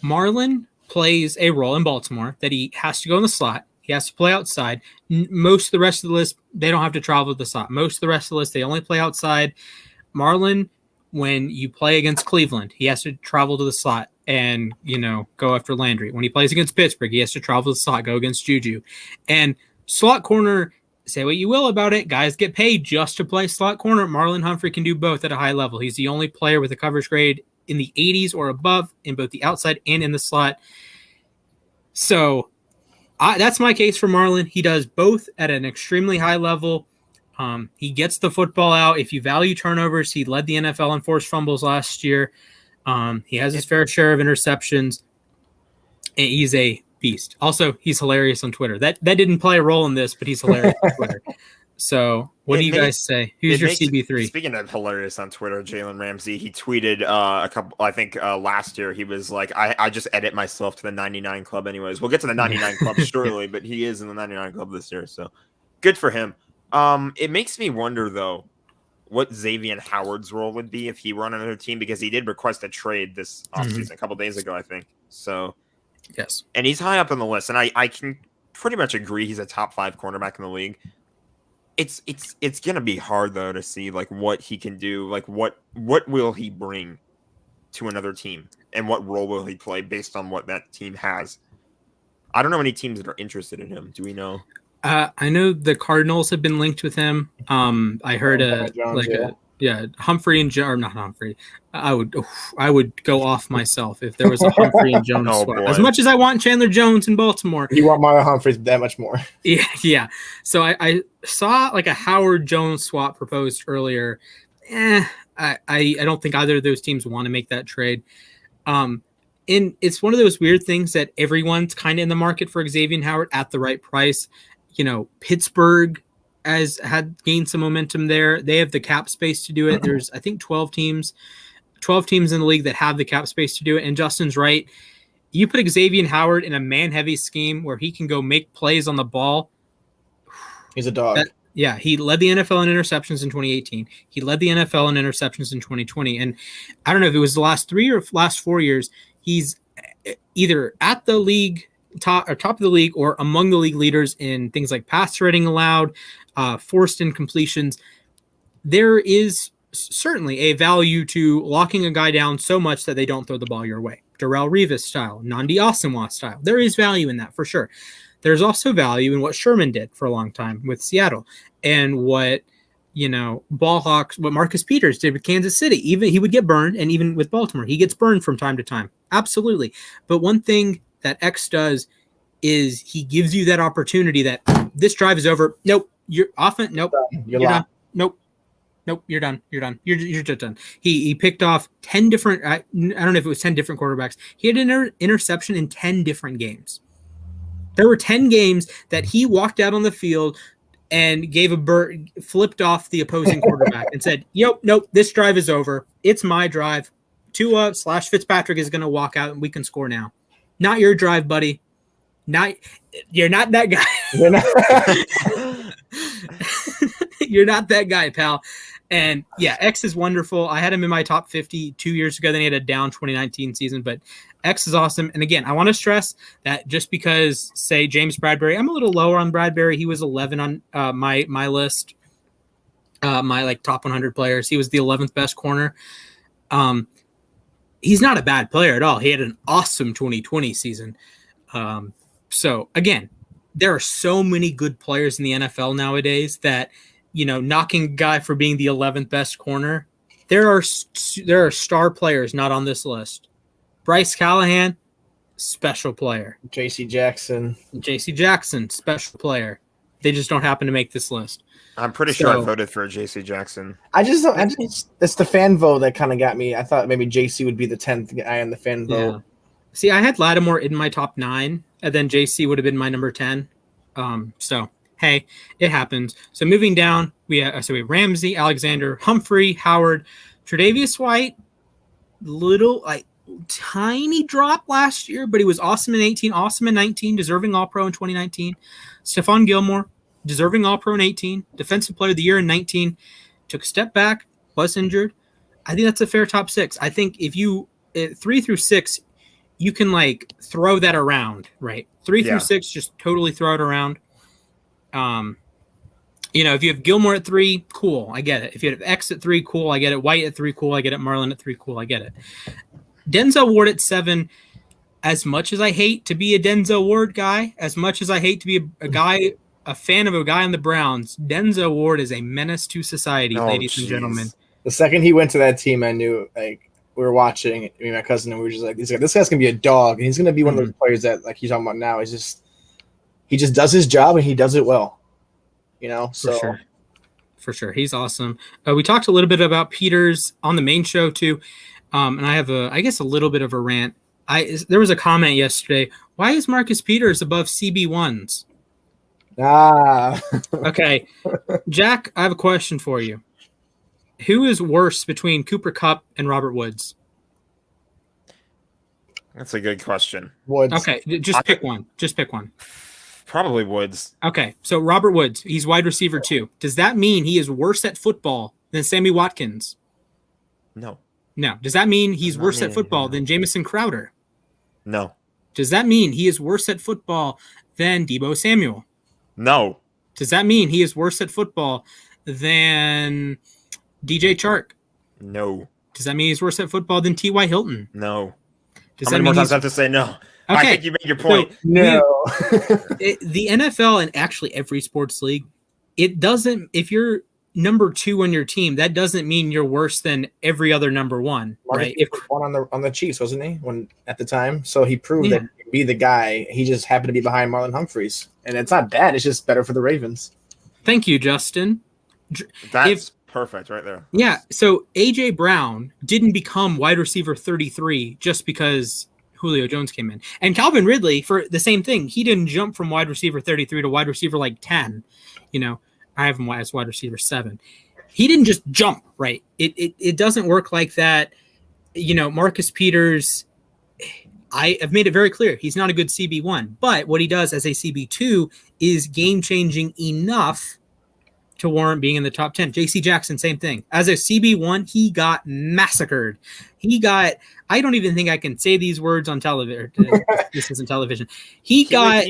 Marlon plays a role in Baltimore that he has to go in the slot. He has to play outside. Most of the rest of the list, they don't have to travel to the slot. Most of the rest of the list, they only play outside. Marlon, when you play against Cleveland, he has to travel to the slot and, go after Landry. When he plays against Pittsburgh, he has to travel to the slot, go against Juju. And slot corner, say what you will about it, guys get paid just to play slot corner. Marlon Humphrey can do both at a high level. He's the only player with a coverage grade in the 80s or above in both the outside and in the slot. So that's my case for Marlon. He does both at an extremely high level. He gets the football out. If you value turnovers, he led the NFL in forced fumbles last year. He has his fair share of interceptions. And he's a beast. Also, he's hilarious on Twitter. That didn't play a role in this, but he's hilarious on Twitter. So what do you guys say? Who's your CB3?
Speaking of hilarious on Twitter, Jalen Ramsey, he tweeted last year, he was like, I just edit myself to the 99 club anyways. We'll get to the 99 club shortly, but he is in the 99 club this year. So good for him. It makes me wonder, though, what Xavier Howard's role would be if he were on another team, because he did request a trade this offseason a couple days ago, I think. So,
yes. And
he's high up on the list, and I can pretty much agree he's a top 5 cornerback in the league. It's gonna be hard, though, to see what he can do, what will he bring to another team, and what role will he play based on what that team has. I don't know any teams that are interested in him. Do we know?
I know the Cardinals have been linked with him. I heard Humphrey and Jones, or not Humphrey. I would go off myself if there was a Humphrey and Jones swap. As much as I want Chandler Jones in Baltimore,
you want Marlon Humphrey that much more.
Yeah. So I saw a Howard Jones swap proposed earlier. I don't think either of those teams want to make that trade. And it's one of those weird things that everyone's kind of in the market for Xavier Howard at the right price. Pittsburgh had gained some momentum there. They have the cap space to do it. There's, I think, 12 teams in the league that have the cap space to do it. And Justin's right. You put Xavier Howard in a man-heavy scheme where he can go make plays on the ball.
He's a dog.
He led the NFL in interceptions in 2018. He led the NFL in interceptions in 2020. And I don't know if it was the last 3 or last 4 years, he's either at the league top of the league or among the league leaders in things like pass rating allowed, forced incompletions. There is certainly a value to locking a guy down so much that they don't throw the ball your way. Darrelle Revis style, Nnamdi Asomugha style. There is value in that for sure. There's also value in what Sherman did for a long time with Seattle and what Ballhawks, what Marcus Peters did with Kansas City. Even he would get burned, and even with Baltimore, he gets burned from time to time. Absolutely. But one thing that X does is he gives you that opportunity that this drive is over. Nope. You're off it. Nope. You're done. Nope. You're done. You're just done. He picked off 10 different, I don't know if it was 10 different quarterbacks. He had an interception in 10 different games. There were 10 games that he walked out on the field and gave flipped off the opposing quarterback and said, nope, this drive is over. It's my drive. Tua / Fitzpatrick is going to walk out and we can score now. Not your drive, buddy. You're not that guy.
You know?
You're not that guy, pal. And yeah, X is wonderful. I had him in my top 50 2 years ago. Then he had a down 2019 season, but X is awesome. And again, I want to stress that just because, say, James Bradbury, I'm a little lower on Bradbury. He was 11 on my list, my like top 100 players. He was the 11th best corner. He's not a bad player at all. He had an awesome 2020 season. So again, there are so many good players in the NFL nowadays that, you know, knocking a guy for being the 11th best corner, there are star players not on this list. Bryce Callahan, special player.
J.C. Jackson,
special player. They just don't happen to make this list.
I'm pretty sure I voted for J.C. Jackson.
It's the fan vote that kind of got me. I thought maybe J.C. would be the 10th guy on the fan vote.
Yeah. See, I had Lattimore in my top 9, and then J.C. would have been my number 10. So, hey, it happens. So moving down, we have Ramsey, Alexander, Humphrey, Howard, Tre'Davious White, little tiny drop last year, but he was awesome in 18, awesome in 19, deserving All-Pro in 2019. Stefan Gilmore, deserving All-Pro in 18, Defensive Player of the Year in 19, took a step back, was injured. I think that's a fair top 6. I think if you 3 through 6, you can like throw that around, right? 3 through 6, just totally throw it around. You know, if you have Gilmore at 3, cool, I get it. If you have X at 3, cool, I get it. White at 3, cool, I get it. Marlin at 3, cool, I get it. Denzel Ward at 7. As much as I hate to be a Denzel Ward guy, as much as I hate to be a fan of a guy on the Browns, Denzel Ward is a menace to society, ladies and gentlemen.
The second he went to that team, I knew, like, we were watching, me and my cousin, and we were just like, this guy's going to be a dog, and he's going to be one of those players that, like you're talking about now, he just does his job, and he does it well, you know? So.
For sure. He's awesome. We talked a little bit about Peters on the main show, too, and I have, I guess, a little bit of a rant. There was a comment yesterday, why is Marcus Peters above CB1s? Okay. Jack, I have a question for you. Who is worse between Cooper Kupp and Robert Woods?
That's a good question.
Woods.
Okay, just pick one.
Probably Woods.
Okay, so Robert Woods, he's wide receiver 2. Does that mean he is worse at football than Sammy Watkins?
No.
Does that mean he's worse at football than Jamison Crowder?
No.
Does that mean he is worse at football than Deebo Samuel?
No.
Does that mean he is worse at football than DJ Chark?
No.
Does that mean he's worse at football than T.Y. Hilton?
No.
Does
How many more times I have to say no?
Okay.
I think you made your point.
So, no.
The NFL and actually every sports league, it doesn't, if you're number 2 on your team, that doesn't mean you're worse than every other number 1, right?
If one on the Chiefs, wasn't he? When at the time, so he proved that he could be the guy. He just happened to be behind Marlon Humphreys, and it's not bad. It's just better for the Ravens.
Thank you, Justin.
That's perfect right there.
Yeah. So AJ Brown didn't become wide receiver 33 just because Julio Jones came in, and Calvin Ridley for the same thing. He didn't jump from wide receiver 33 to wide receiver like 10. You know, I have him as wide receiver 7. He didn't just jump, right? It doesn't work like that. You know, Marcus Peters, I have made it very clear he's not a good CB1, but what he does as a CB2 is game-changing enough to warrant being in the top 10. J.C. Jackson, same thing. As a CB1, he got massacred. I don't even think I can say these words on television. This isn't television. He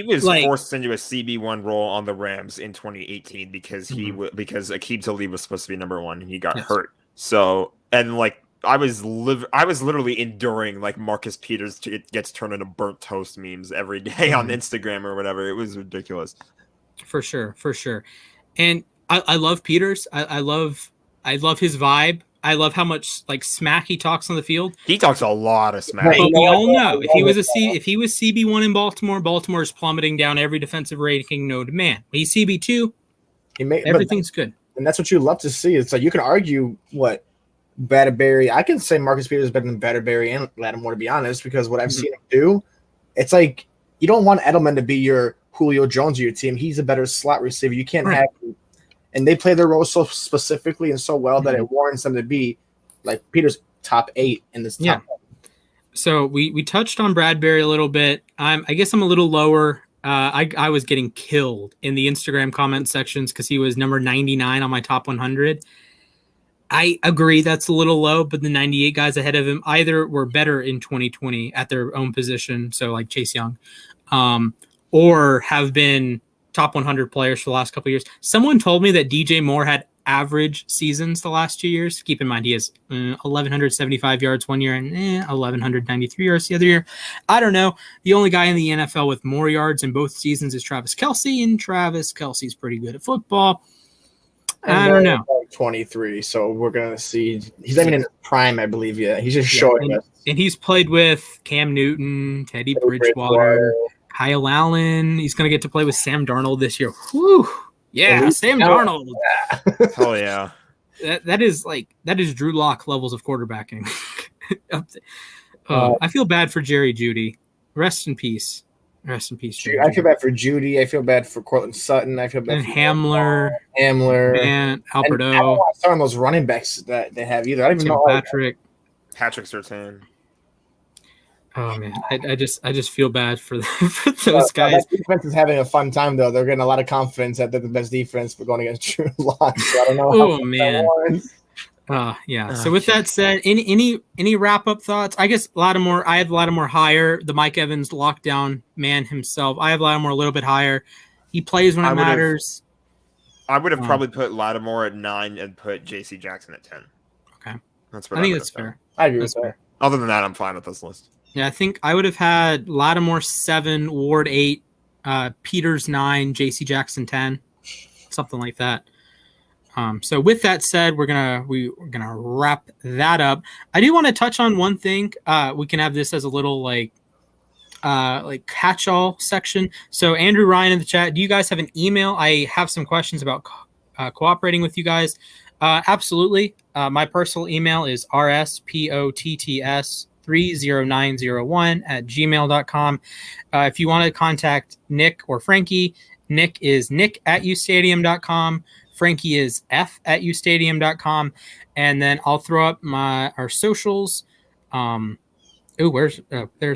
was
forced into a CB1 role on the Rams in 2018 because because Aqib Talib was supposed to be number 1 and he got hurt. So, and like, I was literally enduring like Marcus Peters gets turned into burnt toast memes every day on Instagram or whatever. It was ridiculous.
For sure. And I love Peters. I love his vibe. I love how much like smack he talks on the field.
He talks a lot of smack.
But we all know if he was CB1 in Baltimore is plummeting down every defensive rating known to man. He's CB2. Everything's good.
And that's what you love to see. It's like you can argue what Batterberry. I can say Marcus Peters is better than Batterberry and Lattimore, to be honest, because what I've seen him do, it's like you don't want Edelman to be your Julio Jones of your team. He's a better slot receiver. You can't have – and they play their role so specifically and so well that it warrants them to be like Peters top 8 in this top 10.
So we touched on Bradbury a little bit. I guess I'm a little lower. I was getting killed in the Instagram comment sections because he was number 99 on my top 100. I agree that's a little low, but the 98 guys ahead of him either were better in 2020 at their own position, so like Chase Young, or have been top 100 players for the last couple of years. Someone told me that DJ Moore had average seasons the last 2 years. Keep in mind he has 1,175 yards one year and 1,193 yards the other year. I don't know. The only guy in the NFL with more yards in both seasons is Travis Kelce, and Travis Kelce's pretty good at football. I don't know.
23, so we're going to see. He's not even in his prime, I believe, yet. He's just showing us.
And he's played with Cam Newton, Teddy Bridgewater, Kyle Allen. He's going to get to play with Sam Darnold this year. Whew. Yeah, Sam Darnold.
Oh yeah,
that is Drew Lock levels of quarterbacking. I feel bad for Jerry Jeudy. Rest in peace. Rest in peace. Jerry
I feel bad for Jeudy. I feel bad for Cortland Sutton. I feel bad for
Hamler,
and
Alberto.
I don't want some of those running backs that they have either. I don't even know
Patrick
Surtain.
Oh man, I just feel bad for those guys.
That defense is having a fun time though. They're getting a lot of confidence that they're the best defense for going against Drew Lock. So I don't know.
Oh man. Yeah. So with that said, any wrap up thoughts? I guess Lattimore. I have Lattimore higher. The Mike Evans lockdown man himself. I have Lattimore a little bit higher. He plays when it matters.
I would have probably put Lattimore at 9 and put J.C. Jackson at 10.
Okay.
That's what
I think that's fair.
I agree with that.
Other than that, I'm fine with this list.
Yeah, I think I would have had Lattimore 7, Ward 8, Peters 9, J.C. Jackson 10, something like that. So with that said, we're gonna wrap that up. I do want to touch on one thing. We can have this as a little like catch-all section. So Andrew Ryan in the chat, do you guys have an email? I have some questions about cooperating with you guys. Absolutely. My personal email is rspotts30901@gmail.com. If you want to contact Nick or Frankie, Nick is nick@uSTADIUM.com. Frankie is f@uSTADIUM.com. And then I'll throw up our socials. There's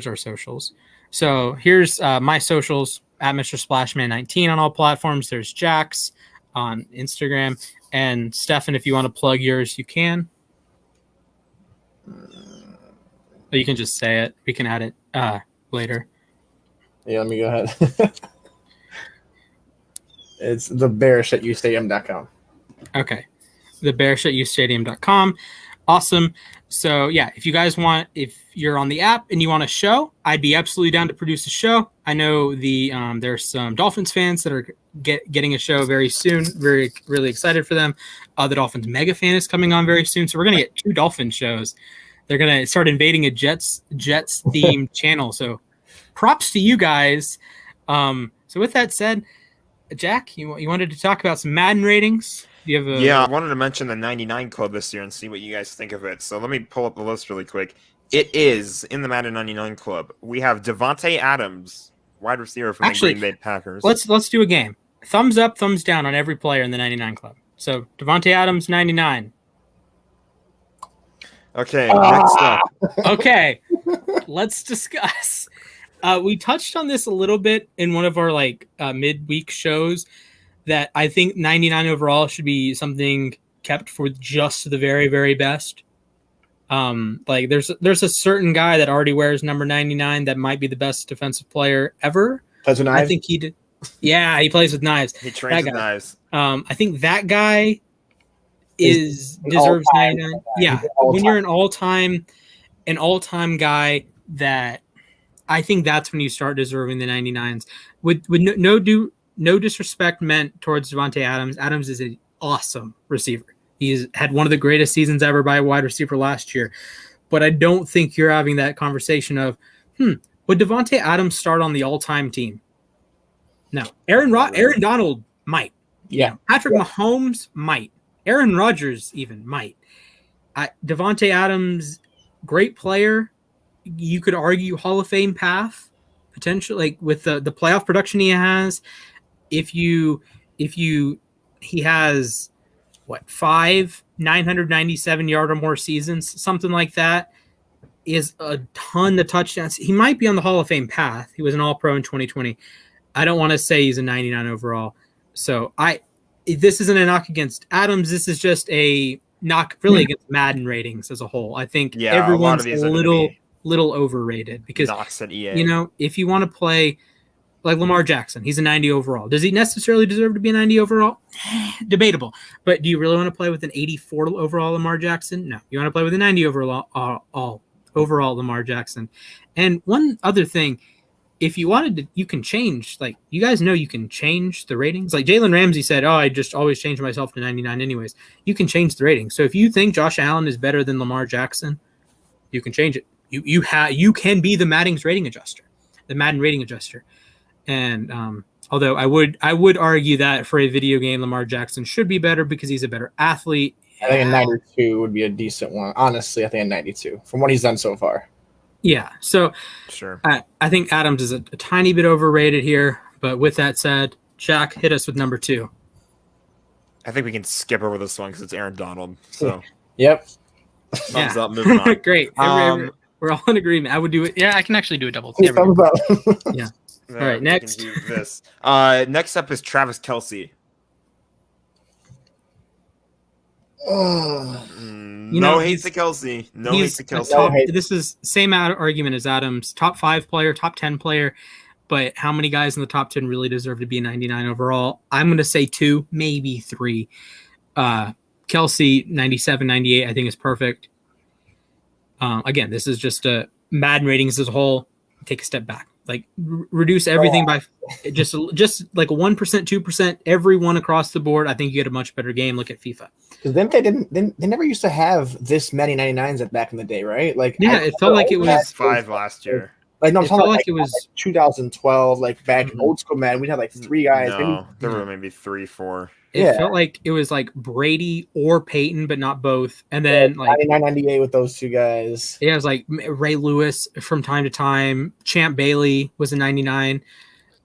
our socials. So here's my socials at Mr. Splashman19 on all platforms. There's Jack's on Instagram. And Stefan, if you want to plug yours, you can. Or you can just say it. We can add it later.
Yeah, let me go ahead. It's thebearish@uStadium.com.
Okay. Thebearish@uStadium.com. Awesome. So, yeah, if you guys want, if you're on the app and you want a show, I'd be absolutely down to produce a show. I know there's some Dolphins fans that are getting a show very soon. Really excited for them. The Dolphins mega fan is coming on very soon. So we're going to get 2 Dolphin shows. They're going to start invading a Jets themed channel. So props to you guys. So with that said, Jack, you wanted to talk about some Madden ratings?
I wanted to mention the 99 Club this year and see what you guys think of it. So let me pull up the list really quick. It is in the Madden 99 Club. We have Devontae Adams, wide receiver from the Green Bay Packers.
Let's do a game. Thumbs up, thumbs down on every player in the 99 Club. So Devontae Adams, 99.
Okay, next up.
Okay, let's discuss. We touched on this a little bit in one of our midweek shows that I think 99 overall should be something kept for just the very, very best. There's a certain guy that already wears number 99 that might be the best defensive player ever.
Plays with knives?
I think he did. Yeah, he plays with knives.
He trains with knives.
I think that guy deserves 99. Yeah, when you're an all-time guy, that I think that's when you start deserving the 99s. With no disrespect meant towards Devontae Adams. Adams is an awesome receiver. He's had one of the greatest seasons ever by a wide receiver last year. But I don't think you're having that conversation of, would Devontae Adams start on the all-time team? No. Aaron Donald might.
Yeah.
Patrick Mahomes might. Aaron Rodgers even might. Devontae Adams, great player. You could argue Hall of Fame path, potentially, with the playoff production he has. He has 5 997 yard or more seasons, something like that, is a ton of touchdowns. He might be on the Hall of Fame path. He was an All-Pro in 2020. I don't want to say he's a 99 overall. So this isn't a knock against Adams. This is just a knock really against Madden ratings as a whole. I think everyone's a little overrated because, if you want to play like Lamar Jackson, he's a 90 overall. Does he necessarily deserve to be a 90 overall? Debatable. But do you really want to play with an 84 overall Lamar Jackson? No. You want to play with a 90 overall Lamar Jackson. And one other thing, if you wanted to, you can change. Like, you guys know you can change the ratings. Like Jalen Ramsey said, I just always change myself to 99 anyways. You can change the rating. So if you think Josh Allen is better than Lamar Jackson, you can change it. You can be the Madden rating adjuster. And although I would argue that for a video game, Lamar Jackson should be better because he's a better athlete.
I think a 92 would be a decent one. Honestly, I think a 92 from what he's done so far.
Yeah. So
sure.
I think Adams is a tiny bit overrated here. But with that said, Jack, hit us with number 2.
I think we can skip over this one because it's Aaron Donald. So
yep.
Thumbs up, moving on.
Great. We're all in agreement. I would do it. Yeah, I can actually do a double.
Thumbs up.
Yeah. All right, next.
Do this. Next up is Travis Kelce. No hate to Kelce. No hate to Kelce.
This is same argument as Adams. Top 5 player, top 10 player, but how many guys in the top 10 really deserve to be a 99 overall? I'm going to say 2, maybe 3. Kelce, 97, 98, I think is perfect. Again, this is just a Madden ratings as a whole. Take a step back. Like reduce everything by just like a 1%, 2%, everyone across the board. I think you get a much better game. Look at FIFA.
Because then they never used to have this many 99s at back in the day, right? Like
it felt like it was
5 last year.
Like no, I'm
it
talking
felt
like,
like it was
2012, like back in old school Madden. We had like 3 guys.
No, there were maybe 3, 4.
It felt like it was like Brady or Peyton, but not both. And then like
99, 98 with those 2 guys.
Yeah, it was like Ray Lewis from time to time. Champ Bailey was a 99.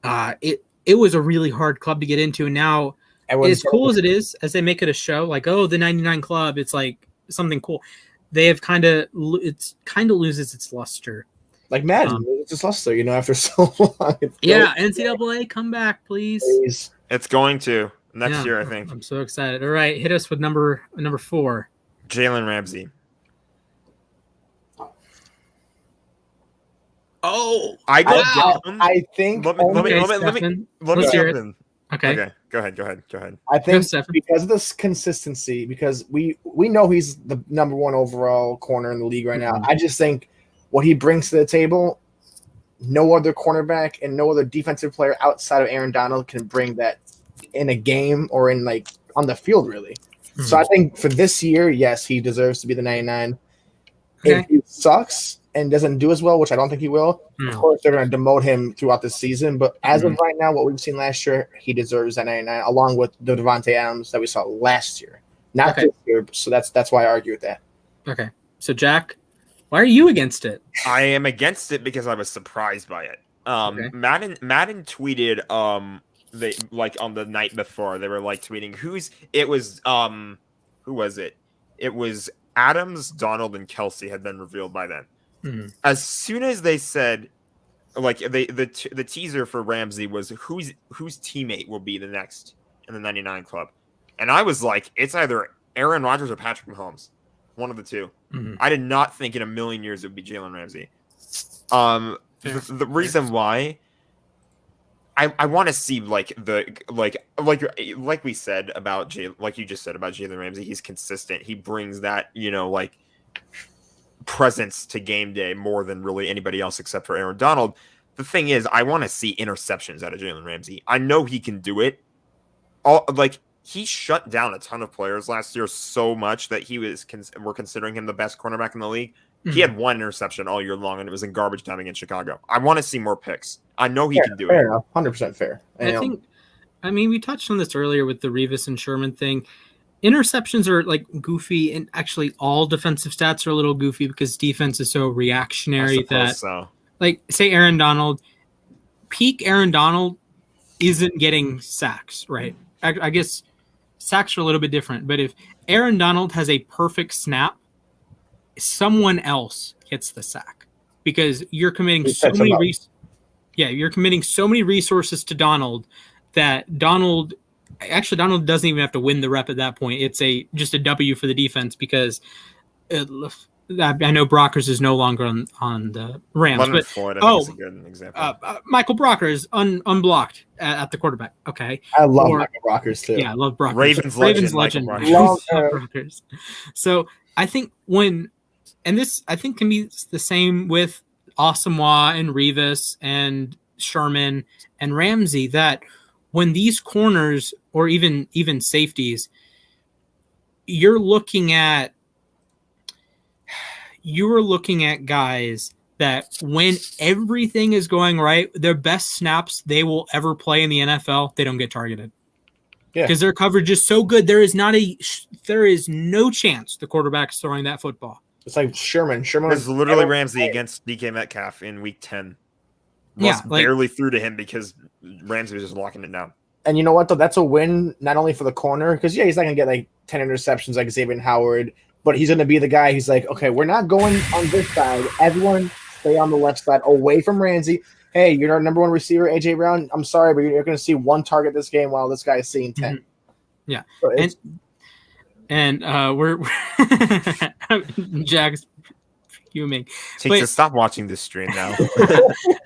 It was a really hard club to get into. And now, as cool as it is, as they make it a show, like, the 99 club, it's like something cool. They have kind of loses its luster.
Like Madden, it's just luster, after so long.
NCAA, come back, please.
It's going to. Next year, I think.
I'm so excited. All right, hit us with number 4.
Jalen Ramsey.
Oh,
I think.
Let me
hear
jump
it.
in.
Okay.
Go ahead.
I think because of this consistency, because we know he's the number 1 overall corner in the league right now. I just think what he brings to the table, no other cornerback and no other defensive player outside of Aaron Donald can bring that in a game or in like on the field really. So I think for this year, yes, he deserves to be the 99.
Okay.
If he sucks and doesn't do as well, which I don't think he will, of course they're going to demote him throughout the season. But as of right now, what we've seen last year, he deserves that 99 along with the Devontae Adams that we saw last year, not this year. So that's why I argue with that.
Okay. So Jack, why are you against it?
I am against it because I was surprised by it. Madden tweeted they like on the night before they were like tweeting who was it? It was Adams, Donald, and Kelce had been revealed by then. As soon as they said, like the teaser for Ramsey was whose teammate will be the next in the 99 club, and I was like, it's either Aaron Rodgers or Patrick Mahomes, one of the 2. I did not think in a million years it would be Jalen Ramsey. The reason why. I want to see like we said about like you just said about Jalen Ramsey, he's consistent. He brings that like presence to game day more than really anybody else except for Aaron Donald. The thing is, I want to see interceptions out of Jalen Ramsey. I know he can do it. He shut down a ton of players last year so much that we're considering him the best cornerback in the league. He had 1 interception all year long, and it was in garbage time against Chicago. I want to see more picks. I know he can do
fair
it.
Enough. 100% fair.
I mean, we touched on this earlier with the Revis and Sherman thing. Interceptions are like goofy, and actually all defensive stats are a little goofy because defense is so reactionary like, say Aaron Donald, peak Aaron Donald isn't getting sacks, right? I guess sacks are a little bit different, but if Aaron Donald has a perfect snap, someone else gets the sack because you're committing so many you're committing so many resources to Danault that Danault doesn't even have to win the rep at that point. It's just a W for the defense because I know Brockers is no longer on the Rams.
London
but
Floyd, I think is a good example.
Michael Brocker is unblocked at the quarterback. Okay,
I love Michael Brockers too.
Yeah, I love Brockers.
Ravens legend.
Love Brockers. So I think this I think can be the same with Asamoah and Revis and Sherman and Ramsey, that when these corners or even safeties, you're looking at guys that when everything is going right, their best snaps they will ever play in the NFL, they don't get targeted. Because their coverage is so good. There is no chance the quarterback's throwing that football.
It's like Sherman. Sherman
was literally Ramsey against DK Metcalf in week 10. Barely threw to him because Ramsey was just locking it down.
And you know what, though? That's a win not only for the corner, because, he's not going to get like 10 interceptions like Xavier Howard, but he's going to be the guy. He's like, okay, we're not going on this side. Everyone stay on the left side away from Ramsey. Hey, you're our number one receiver, A.J. Brown. I'm sorry, but you're going to see one target this game while this guy is seeing 10.
Mm-hmm. Yeah.
So
and we're Jack's fuming.
To stop watching this stream now.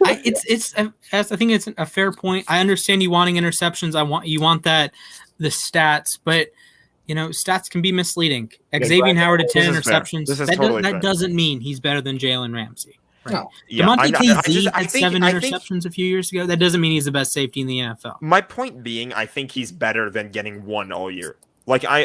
I think it's a fair point. I understand you wanting interceptions. You want the stats, but stats can be misleading. Xavier Howard at 10 interceptions. That doesn't mean he's better than Jalen Ramsey. Right.
No.
Yeah, Demonte KZ had 7 interceptions a few years ago. That doesn't mean he's the best safety in the NFL.
My point being, I think he's better than getting 1 all year. I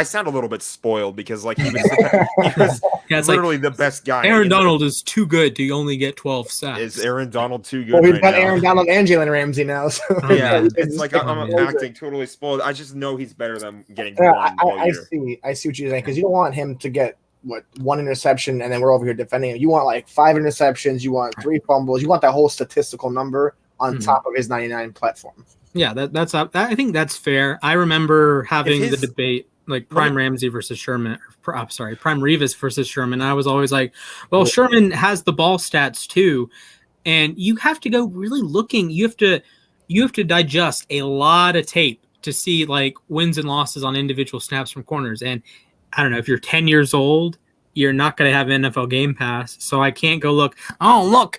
sound a little bit spoiled because he was literally the best guy.
Aaron Donald is too good to only get 12 sacks.
Is Aaron Donald too good?
Well, we've got Aaron Donald and Jalen Ramsey now. So.
Yeah, it's like I'm acting totally spoiled. I just know he's better than getting 1 all year.
I see what you're saying, because you don't want him to get 1 interception and then we're over here defending him. You want 5 interceptions. You want 3 fumbles. You want that whole statistical number on top of his 99 platform.
Yeah, I think that's fair. I remember having the debate Prime Ramsey versus Sherman. Prime Revis versus Sherman. I was always like, well, Sherman has the ball stats too, and you have to go really looking. You have to digest a lot of tape to see wins and losses on individual snaps from corners. And I don't know, if you're 10 years old, you're not going to have NFL Game Pass, so I can't go look. Oh, look,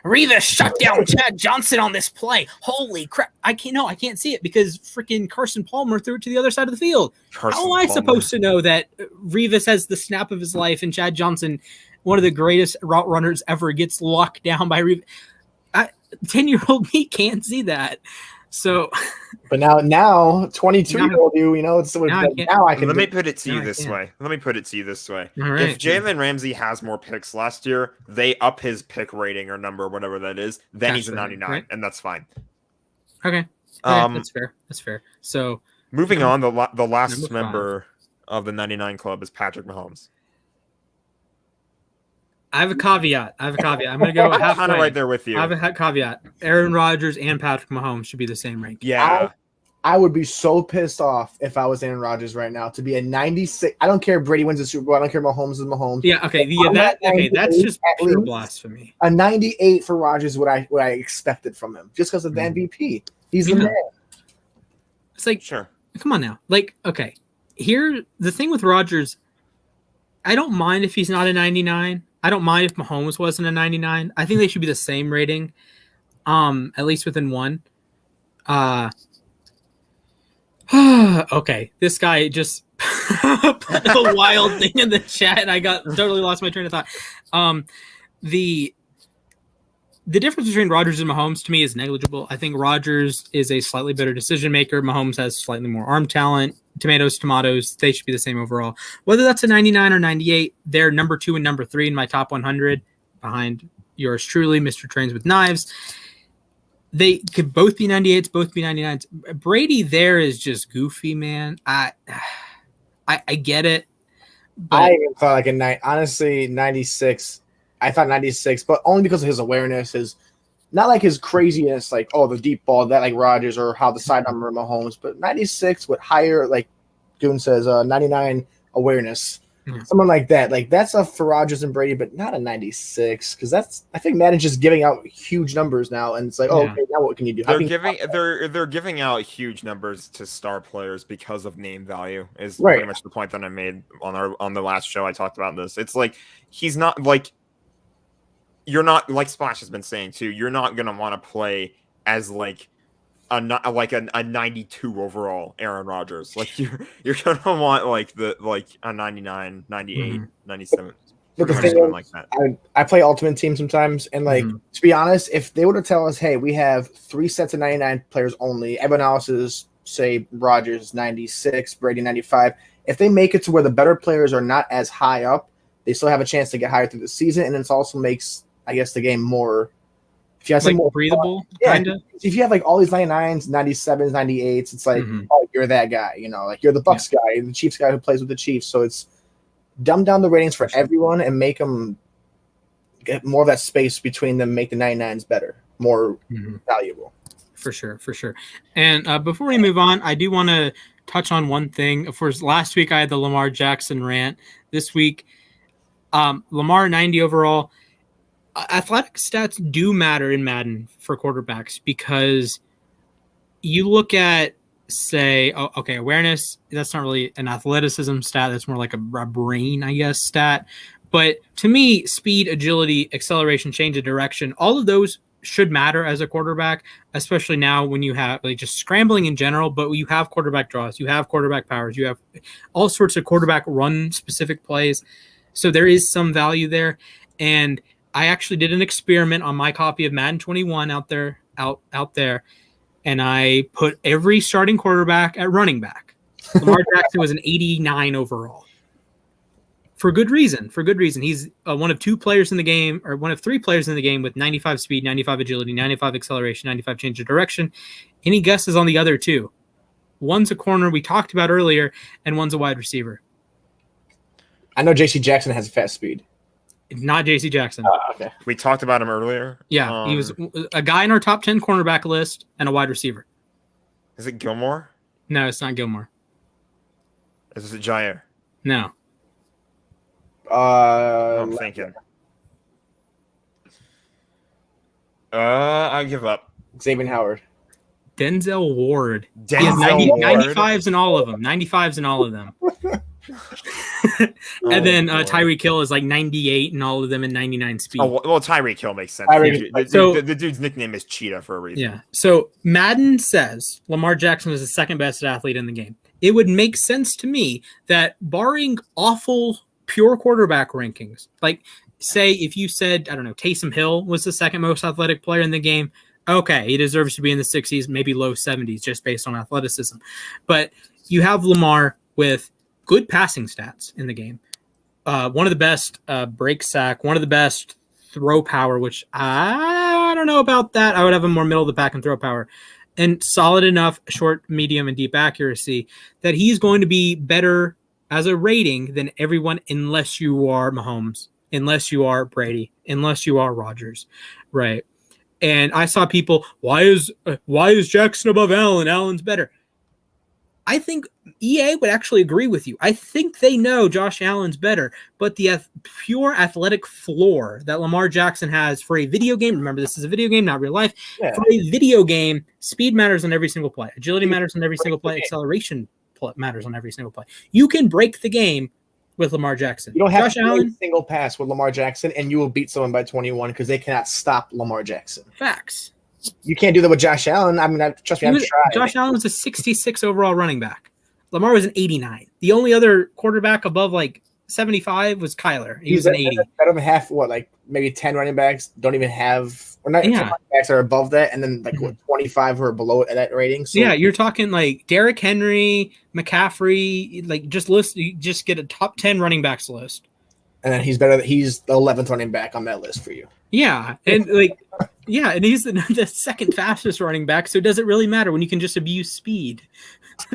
Revis shut down Chad Johnson on this play. Holy crap! I can't see it because freaking Carson Palmer threw it to the other side of the field. How am I supposed to know that Revis has the snap of his life and Chad Johnson, one of the greatest route runners ever, gets locked down by Revis? 10-year-old me can't see that. So,
but now 22-year-old now I can.
Let me put it to you this way.
Right.
If Jalen Ramsey has more picks last year, they up his pick rating or number, whatever that is, then he's a 99, right? And that's fine.
Okay. That's fair. So,
moving on, the last member of the 99 club is Patrick Mahomes.
I have a caveat. I'm going to go halfway.
Kind of right there with you.
I have a caveat. Aaron Rodgers and Patrick Mahomes should be the same rank.
Yeah.
I would be so pissed off if I was Aaron Rodgers right now to be a 96. I don't care if Brady wins the Super Bowl. I don't care if Mahomes is Mahomes.
Yeah, okay. That's just pure blasphemy.
A 98 for Rodgers is what I expected from him just because of the MVP. He's the man.
It's
sure.
Come on now. Okay. Here, the thing with Rodgers, I don't mind if he's not a 99. I don't mind if Mahomes wasn't a 99. I think they should be the same rating, at least within 1. Okay, this guy just put a wild thing in the chat, and I totally lost my train of thought. The difference between Rodgers and Mahomes to me is negligible. I think Rodgers is a slightly better decision maker. Mahomes has slightly more arm talent. Tomatoes, they should be the same overall. Whether that's a 99 or 98, they're number 2 and number 3 in my top 100, behind yours truly, Mr. Trains with Knives. They could both be 98s, both be 99s. Brady there is just goofy, man. I get it. But
I even thought honestly, 96. I thought 96, but only because of his awareness, not his craziness, the deep ball that Rodgers or how the side number of Mahomes, but 96 with higher, Goon says, 99 awareness. someone like that. Like that's a for Rodgers and Brady, but not a 96 because I think Madden's just giving out huge numbers now, and it's like, okay, now what can you do?
They're giving out huge numbers to star players because of name value. Is pretty much the point that I made on the last show. I talked about this. It's like he's not like you're not like Splash has been saying too. You're not gonna want to play as like a 92 overall Aaron Rodgers. Like you're gonna want like a 99, 98, 97.
But the thing is, like that. I play Ultimate Team sometimes, and like to be honest, if they were to tell us, hey, we have 3 sets of 99 players only, everyone else is say Rodgers 96, Brady 95. If they make it to where the better players are not as high up, they still have a chance to get higher through the season, and it also makes, I guess, the game more. If you have some more
breathable, kind of.
If you have like all these 99s, 97s, 98s, it's like, oh, you're that guy, like you're the Bucks guy, the Chiefs guy who plays with the Chiefs. So it's dumb down the ratings for everyone and make them get more of that space between them, make the 99s better, more valuable.
For sure. And before we move on, I do want to touch on one thing. Of course, last week I had the Lamar Jackson rant. This week, Lamar 90 overall. Athletic stats do matter in Madden for quarterbacks because you look at, say, awareness, that's not really an athleticism stat. That's more like a brain, I guess, stat. But to me, speed, agility, acceleration, change of direction, all of those should matter as a quarterback, especially now when you have like just scrambling in general, but you have quarterback draws, you have quarterback powers, you have all sorts of quarterback run specific plays. So there is some value there. And I actually did an experiment on my copy of Madden 21 out there, and I put every starting quarterback at running back. Lamar Jackson was an 89 overall. For good reason. He's one of 2 players in the game, or one of 3 players in the game with 95 speed, 95 agility, 95 acceleration, 95 change of direction. Any guesses on the other 2? One's a corner we talked about earlier, and one's a wide receiver.
I know J.C. Jackson has a fast speed.
Not J.C. Jackson.
Okay.
We talked about him earlier.
Yeah, he was a guy in our top 10 cornerback list and a wide receiver.
Is it Gilmore?
No, it's not Gilmore.
Is it Jair?
No.
I'm thinking. I give up.
Xavier Howard.
Denzel Ward.
Ward.
95s in all of them. 95s in all of them. And then Tyreek Hill is like 98 and all of them in 99 speed.
Oh, well, Tyreek Hill makes sense. The dude's nickname is Cheetah for a reason.
Yeah. So Madden says Lamar Jackson is the second best athlete in the game. It would make sense to me that barring awful pure quarterback rankings, like say if you said, I don't know, Taysom Hill was the second most athletic player in the game, okay, he deserves to be in the 60s, maybe low 70s just based on athleticism. But you have Lamar with good passing stats in the game. One of the best break sack, one of the best throw power, which I don't know about that. I would have him more middle of the pack and throw power. And solid enough short, medium, and deep accuracy that he's going to be better as a rating than everyone unless you are Mahomes, unless you are Brady, unless you are Rodgers, right? And I saw people, why is Jackson above Allen? Allen's better. I think EA would actually agree with you. I think they know Josh Allen's better, but the pure athletic floor that Lamar Jackson has for a video game, remember this is a video game, not real life, for a video game, speed matters on every single play. Agility matters on every single play. Acceleration matters on every single play. You can break the game with Lamar Jackson.
You don't have to play a single pass with Lamar Jackson, and you will beat someone by 21 because they cannot stop Lamar Jackson.
Facts.
You can't do that with Josh Allen. I mean, trust me, I've tried.
Josh Allen was a 66 overall running back. Lamar was an 89. The only other quarterback above like 75 was Kyler. He was an 80.
Better than half, like maybe 10 running backs don't even have, or not 10 running backs are above that, and then like 25 who are below that rating. So
you're talking like Derrick Henry, McCaffrey, like just get a top 10 running backs list.
And then he's better. He's the 11th running back on that list for you.
Yeah, and and he's the second fastest running back, so does it really matter when you can just abuse speed?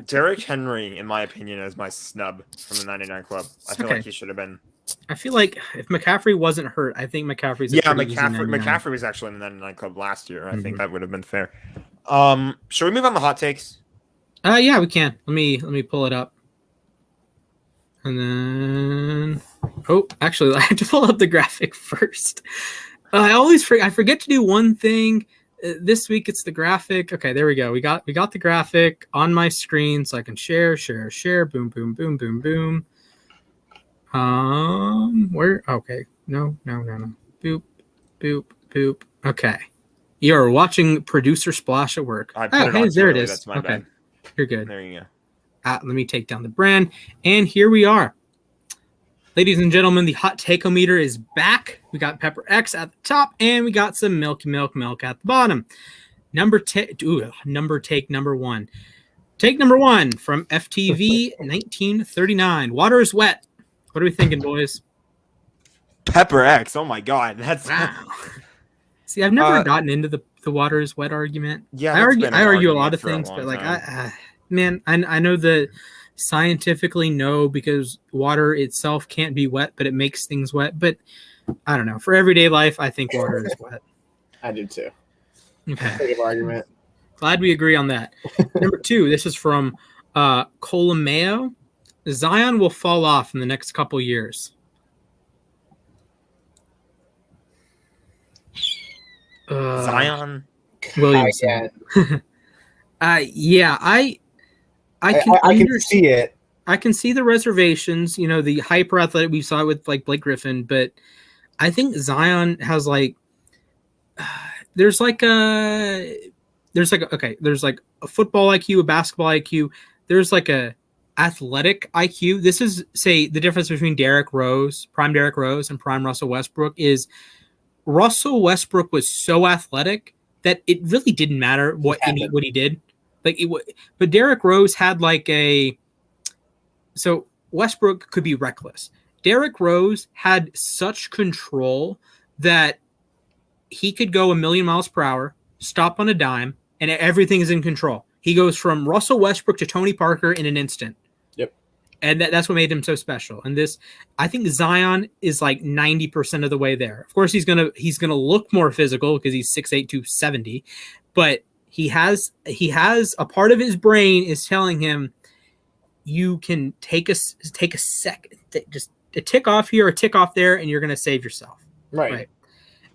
Derrick Henry, in my opinion, is my snub from the 99 Club. I feel like he should have been.
I feel like if McCaffrey wasn't hurt, I think McCaffrey's
McCaffrey was actually in the 99 Club last year. I think that would have been fair. Should we move on to hot takes?
Yeah, we can. Let me pull it up. And then, actually, I have to pull up the graphic first. I forget to do one thing. This week it's the graphic. Okay, there we go. We got the graphic on my screen, so I can share. Boom, boom, boom, boom, boom. Where? Okay, no. Boop, boop, boop. Okay, you're watching producer Splash at work. There it is.
That's my bad.
You're good.
There you go.
Let me take down the brand, and here we are. Ladies and gentlemen, the hot take-o-meter is back. We got Pepper X at the top, and we got some milk at the bottom. Number take number one. Take number one from FTV 1939. Water is wet. What are we thinking, boys?
Pepper X. Oh my God, that's
wow. See, I've never gotten into the water is wet argument.
Yeah,
I argue a lot of things, but like I know that scientifically no, because water itself can't be wet, but it makes things wet. But I don't know. For everyday life, I think water is wet.
I do too.
Okay.
Negative argument.
Glad we agree on that. Number two, this is from Colomeo. Zion will fall off in the next couple years.
Zion
Williamson. I
can see it.
I can see the reservations, the hyper athletic we saw with like Blake Griffin, but I think Zion has there's like a football IQ, a basketball IQ. There's like a athletic IQ. This is the difference between prime Derrick Rose and prime Russell Westbrook is Russell Westbrook was so athletic that it really didn't matter what he did. But Derrick Rose had so Westbrook could be reckless. Derrick Rose had such control that he could go 1,000,000 miles per hour, stop on a dime, and everything is in control. He goes from Russell Westbrook to Tony Parker in an instant.
Yep.
And that's what made him so special. And I think Zion is like 90% of the way there. Of course, he's gonna look more physical because he's 6'8", 270, but he has a part of his brain is telling him you can take a second, just a tick off here, a tick off there, and you're going to save yourself.
Right.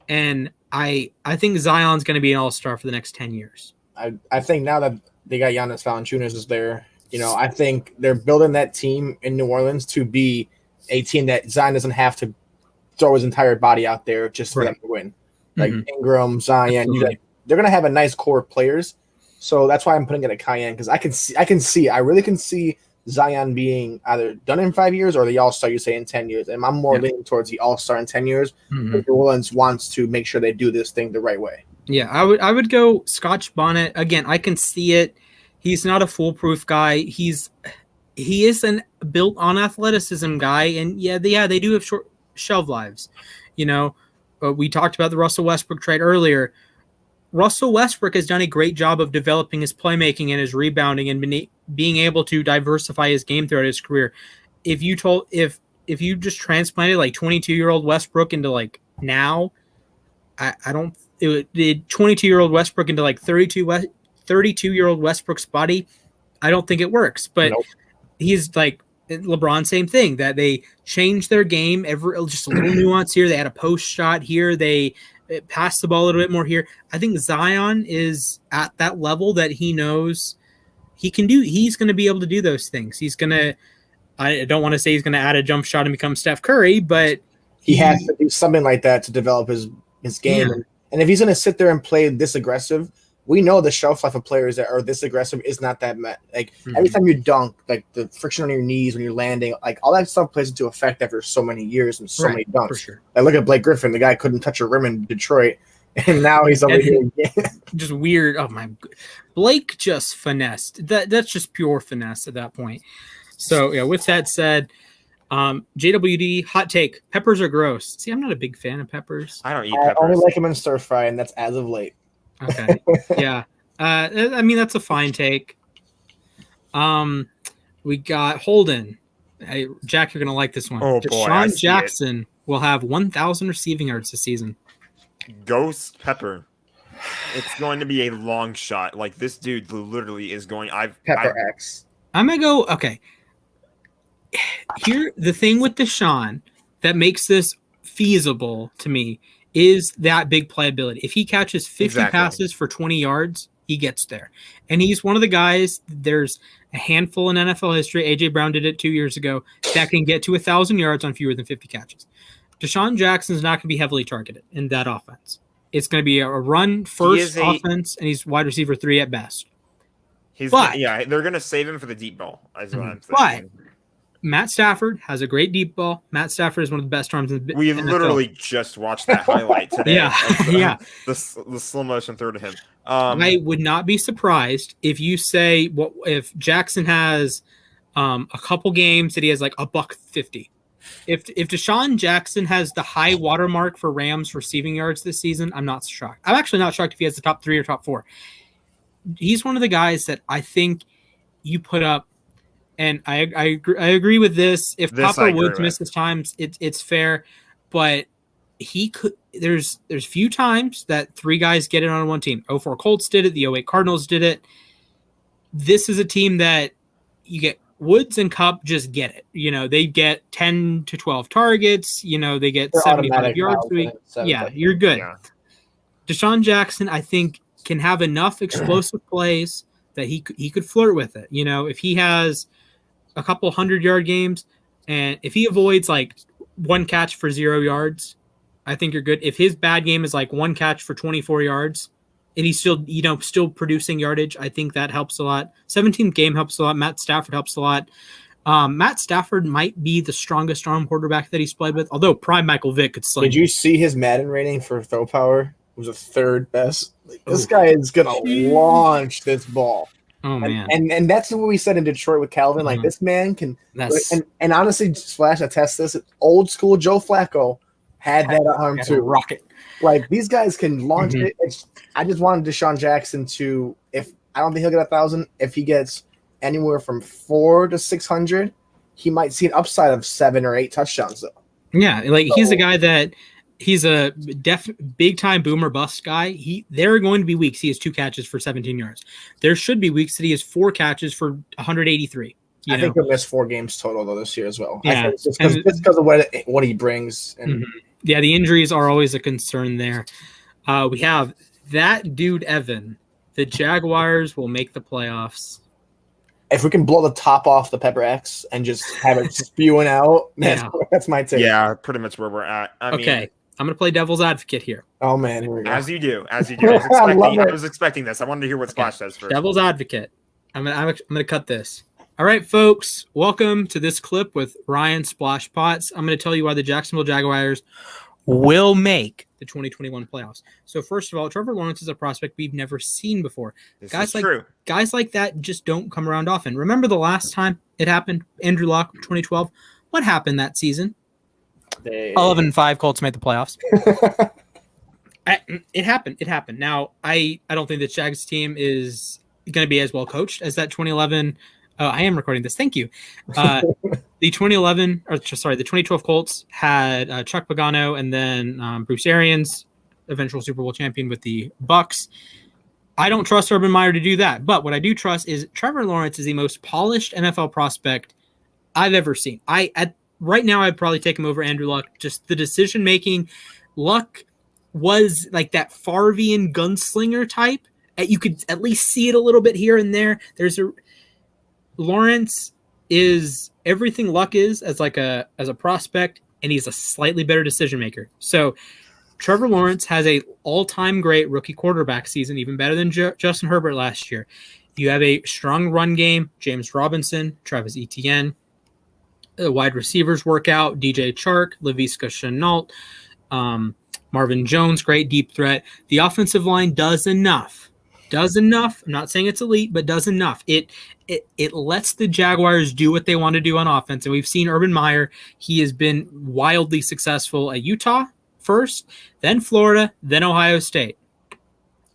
And I think Zion's going to be an all-star for the next 10 years.
I think now that they got Giannis Valanciunas is there, I think they're building that team in New Orleans to be a team that Zion doesn't have to throw his entire body out there just for them to win. Like Ingram, Zion, they're going to have a nice core of players. So that's why I'm putting it at Cayenne, because I really can see Zion being either done in 5 years or the All-Star, you say, in 10 years. And I'm more leaning towards the All-Star in 10 years. New Orleans wants to make sure they do this thing the right way.
Yeah, I would go Scotch Bonnet. Again, I can see it. He's not a foolproof guy. He is an built on athleticism guy. And they do have short shelf lives. We talked about the Russell Westbrook trade earlier. Russell Westbrook has done a great job of developing his playmaking and his rebounding and being able to diversify his game throughout his career. If you just transplanted like 22-year-old Westbrook into now, did 22-year-old Westbrook into 32-year-old Westbrook's body, I don't think it works. But he's like LeBron, same thing, that they changed their game just a little nuance here. They had a post shot here. They pass the ball a little bit more here. I think Zion is at that level that he knows he can do. He's going to be able to do those things. I don't want to say he's going to add a jump shot and become Steph Curry, but
he has to do something like that to develop his game. Yeah. And if he's going to sit there and play this aggressive, we know the shelf life of players that are this aggressive is not that every time you dunk, the friction on your knees when you're landing, all that stuff plays into effect after so many years and so many dunks.
For sure.
Look at Blake Griffin. The guy couldn't touch a rim in Detroit, and now he's over here again.
Just weird. Oh my! Blake just finessed. That's just pure finesse at that point. So yeah. With that said, JWD hot take: peppers are gross. See, I'm not a big fan of peppers.
I don't eat peppers.
I only like them in stir fry, and that's as of late.
Okay. Yeah. I mean, that's a fine take. We got Holden. Hey, Jack, you're going to like this one.
Oh, boy.
Deshaun Jackson will have 1,000 receiving yards this season.
Ghost Pepper. It's going to be a long shot. This dude literally is going.
Pepper X.
I'm going to go. Okay. here, the thing with Deshaun that makes this feasible to me is that big playability. If he catches 50 passes for 20 yards, he gets there. And he's one of the guys, there's a handful in NFL history, A.J. Brown did it 2 years ago, that can get to 1,000 yards on fewer than 50 catches. Deshaun Jackson is not going to be heavily targeted in that offense. It's going to be a run-first offense, and he's wide receiver 3 at best.
They're going to save him for the deep ball. Is what I'm thinking.
But Matt Stafford has a great deep ball. Matt Stafford is one of the best arms in the
We literally just watched that highlight today. The slow motion throw to him.
I would not be surprised if you say if Jackson has a couple games that he has like $150. If Deshaun Jackson has the high watermark for Rams receiving yards this season, I'm not shocked. I'm actually not shocked if he has the top 3 or top 4. He's one of the guys that I think you put up. And I agree with this. If Papa Woods misses times, it's fair, but he could. There's few times that 3 guys get it on one team. 04 Colts did it. The 08 Cardinals did it. This is a team that you get Woods and Cobb just get it. They get 10 to 12 targets. They get 75 yards a week. Yeah, you're good. Yeah. Deshaun Jackson, I think, can have enough explosive plays that he could flirt with it. If he has a couple 100-yard games, and if he avoids like 1 catch for 0 yards, I think you're good. If his bad game is like 1 catch for 24 yards, and he's still producing yardage, I think that helps a lot. 17th game helps a lot. Matt Stafford helps a lot. Matt Stafford might be the strongest arm quarterback that he's played with, although prime Michael Vick could sling.
Did you see his Madden rating for throw power? It was a 3rd best. This guy is gonna launch this ball.
Oh man,
and that's what we said in Detroit with Calvin. Like this man can, and honestly, Splash, I test this. Old school Joe Flacco had that arm too.
Rocket.
Like these guys can launch it. I just wanted Deshaun Jackson to. If I don't think he'll get 1,000. If he gets anywhere from 400 to 600, he might see an upside of 7 or 8 touchdowns though.
Yeah, he's a guy that. He's a big time boomer bust guy. There are going to be weeks he has 2 catches for 17 yards. There should be weeks that he has 4 catches for 183.
I think he'll miss 4 games total though this year as well.
Yeah,
just because of what he brings. And
yeah, the injuries are always a concern there. We have that dude Evan. The Jaguars will make the playoffs.
If we can blow the top off the Pepper X and just have it spewing out, that's my take.
Yeah, pretty much where we're at. I mean,
I'm going to play devil's advocate here.
Oh, man, here we go.
As you do. I was expecting this. I wanted to hear what Splash says first.
Devil's advocate. I'm going to cut this. All right, folks, welcome to this clip with Ryan Splash Potts. I'm going to tell you why the Jacksonville Jaguars will make the 2021 playoffs. So first of all, Trevor Lawrence is a prospect we've never seen before. Guys like that just don't come around often. Remember the last time it happened? Andrew Luck, 2012. What happened that season?
11-5 Colts made the playoffs.
It happened. Now, I don't think the Jags team is going to be as well coached as that 2011. I am recording this. Thank you. The 2012 Colts had Chuck Pagano and then Bruce Arians, eventual Super Bowl champion with the Bucks. I don't trust Urban Meyer to do that, but what I do trust is Trevor Lawrence is the most polished NFL prospect I've ever seen. Right now, I'd probably take him over Andrew Luck. Just the decision making. Luck was like that Favrean gunslinger type. You could at least see it a little bit here and there. Lawrence is everything Luck is as a prospect, and he's a slightly better decision maker. So Trevor Lawrence has a all-time great rookie quarterback season, even better than Justin Herbert last year. You have a strong run game, James Robinson, Travis Etienne. The wide receivers work out, DJ Chark, Laviska Shenault, Marvin Jones, great deep threat. The offensive line does enough. I'm not saying it's elite, but does enough. It lets the Jaguars do what they want to do on offense. And we've seen Urban Meyer. He has been wildly successful at Utah first, then Florida, then Ohio State.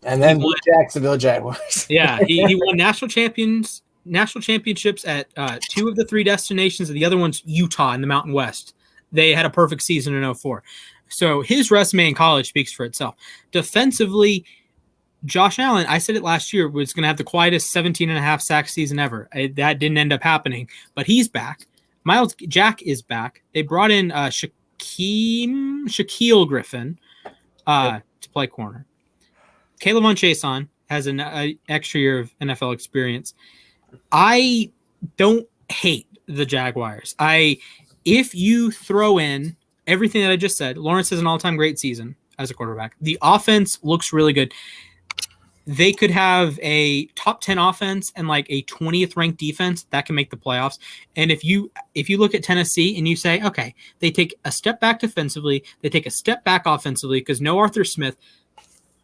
And then the Jacksonville Jaguars.
Yeah, he won national championships at 2 of the 3 destinations, and the other one's Utah in the Mountain West. They had a perfect season in 2004. So his resume in college speaks for itself. Defensively, Josh Allen, I said it last year, was going to have the quietest 17.5 sack season ever. That didn't end up happening, but he's back. Miles Jack is back. They brought in Shaquille Griffin to play corner. Caleb on Chason has an extra year of NFL experience. I don't hate the Jaguars. If you throw in everything that I just said, Lawrence has an all-time great season as a quarterback. The offense looks really good. They could have a top 10 offense and like a 20th ranked defense that can make the playoffs. And if you look at Tennessee and you say, okay, they take a step back defensively, they take a step back offensively because no Arthur Smith,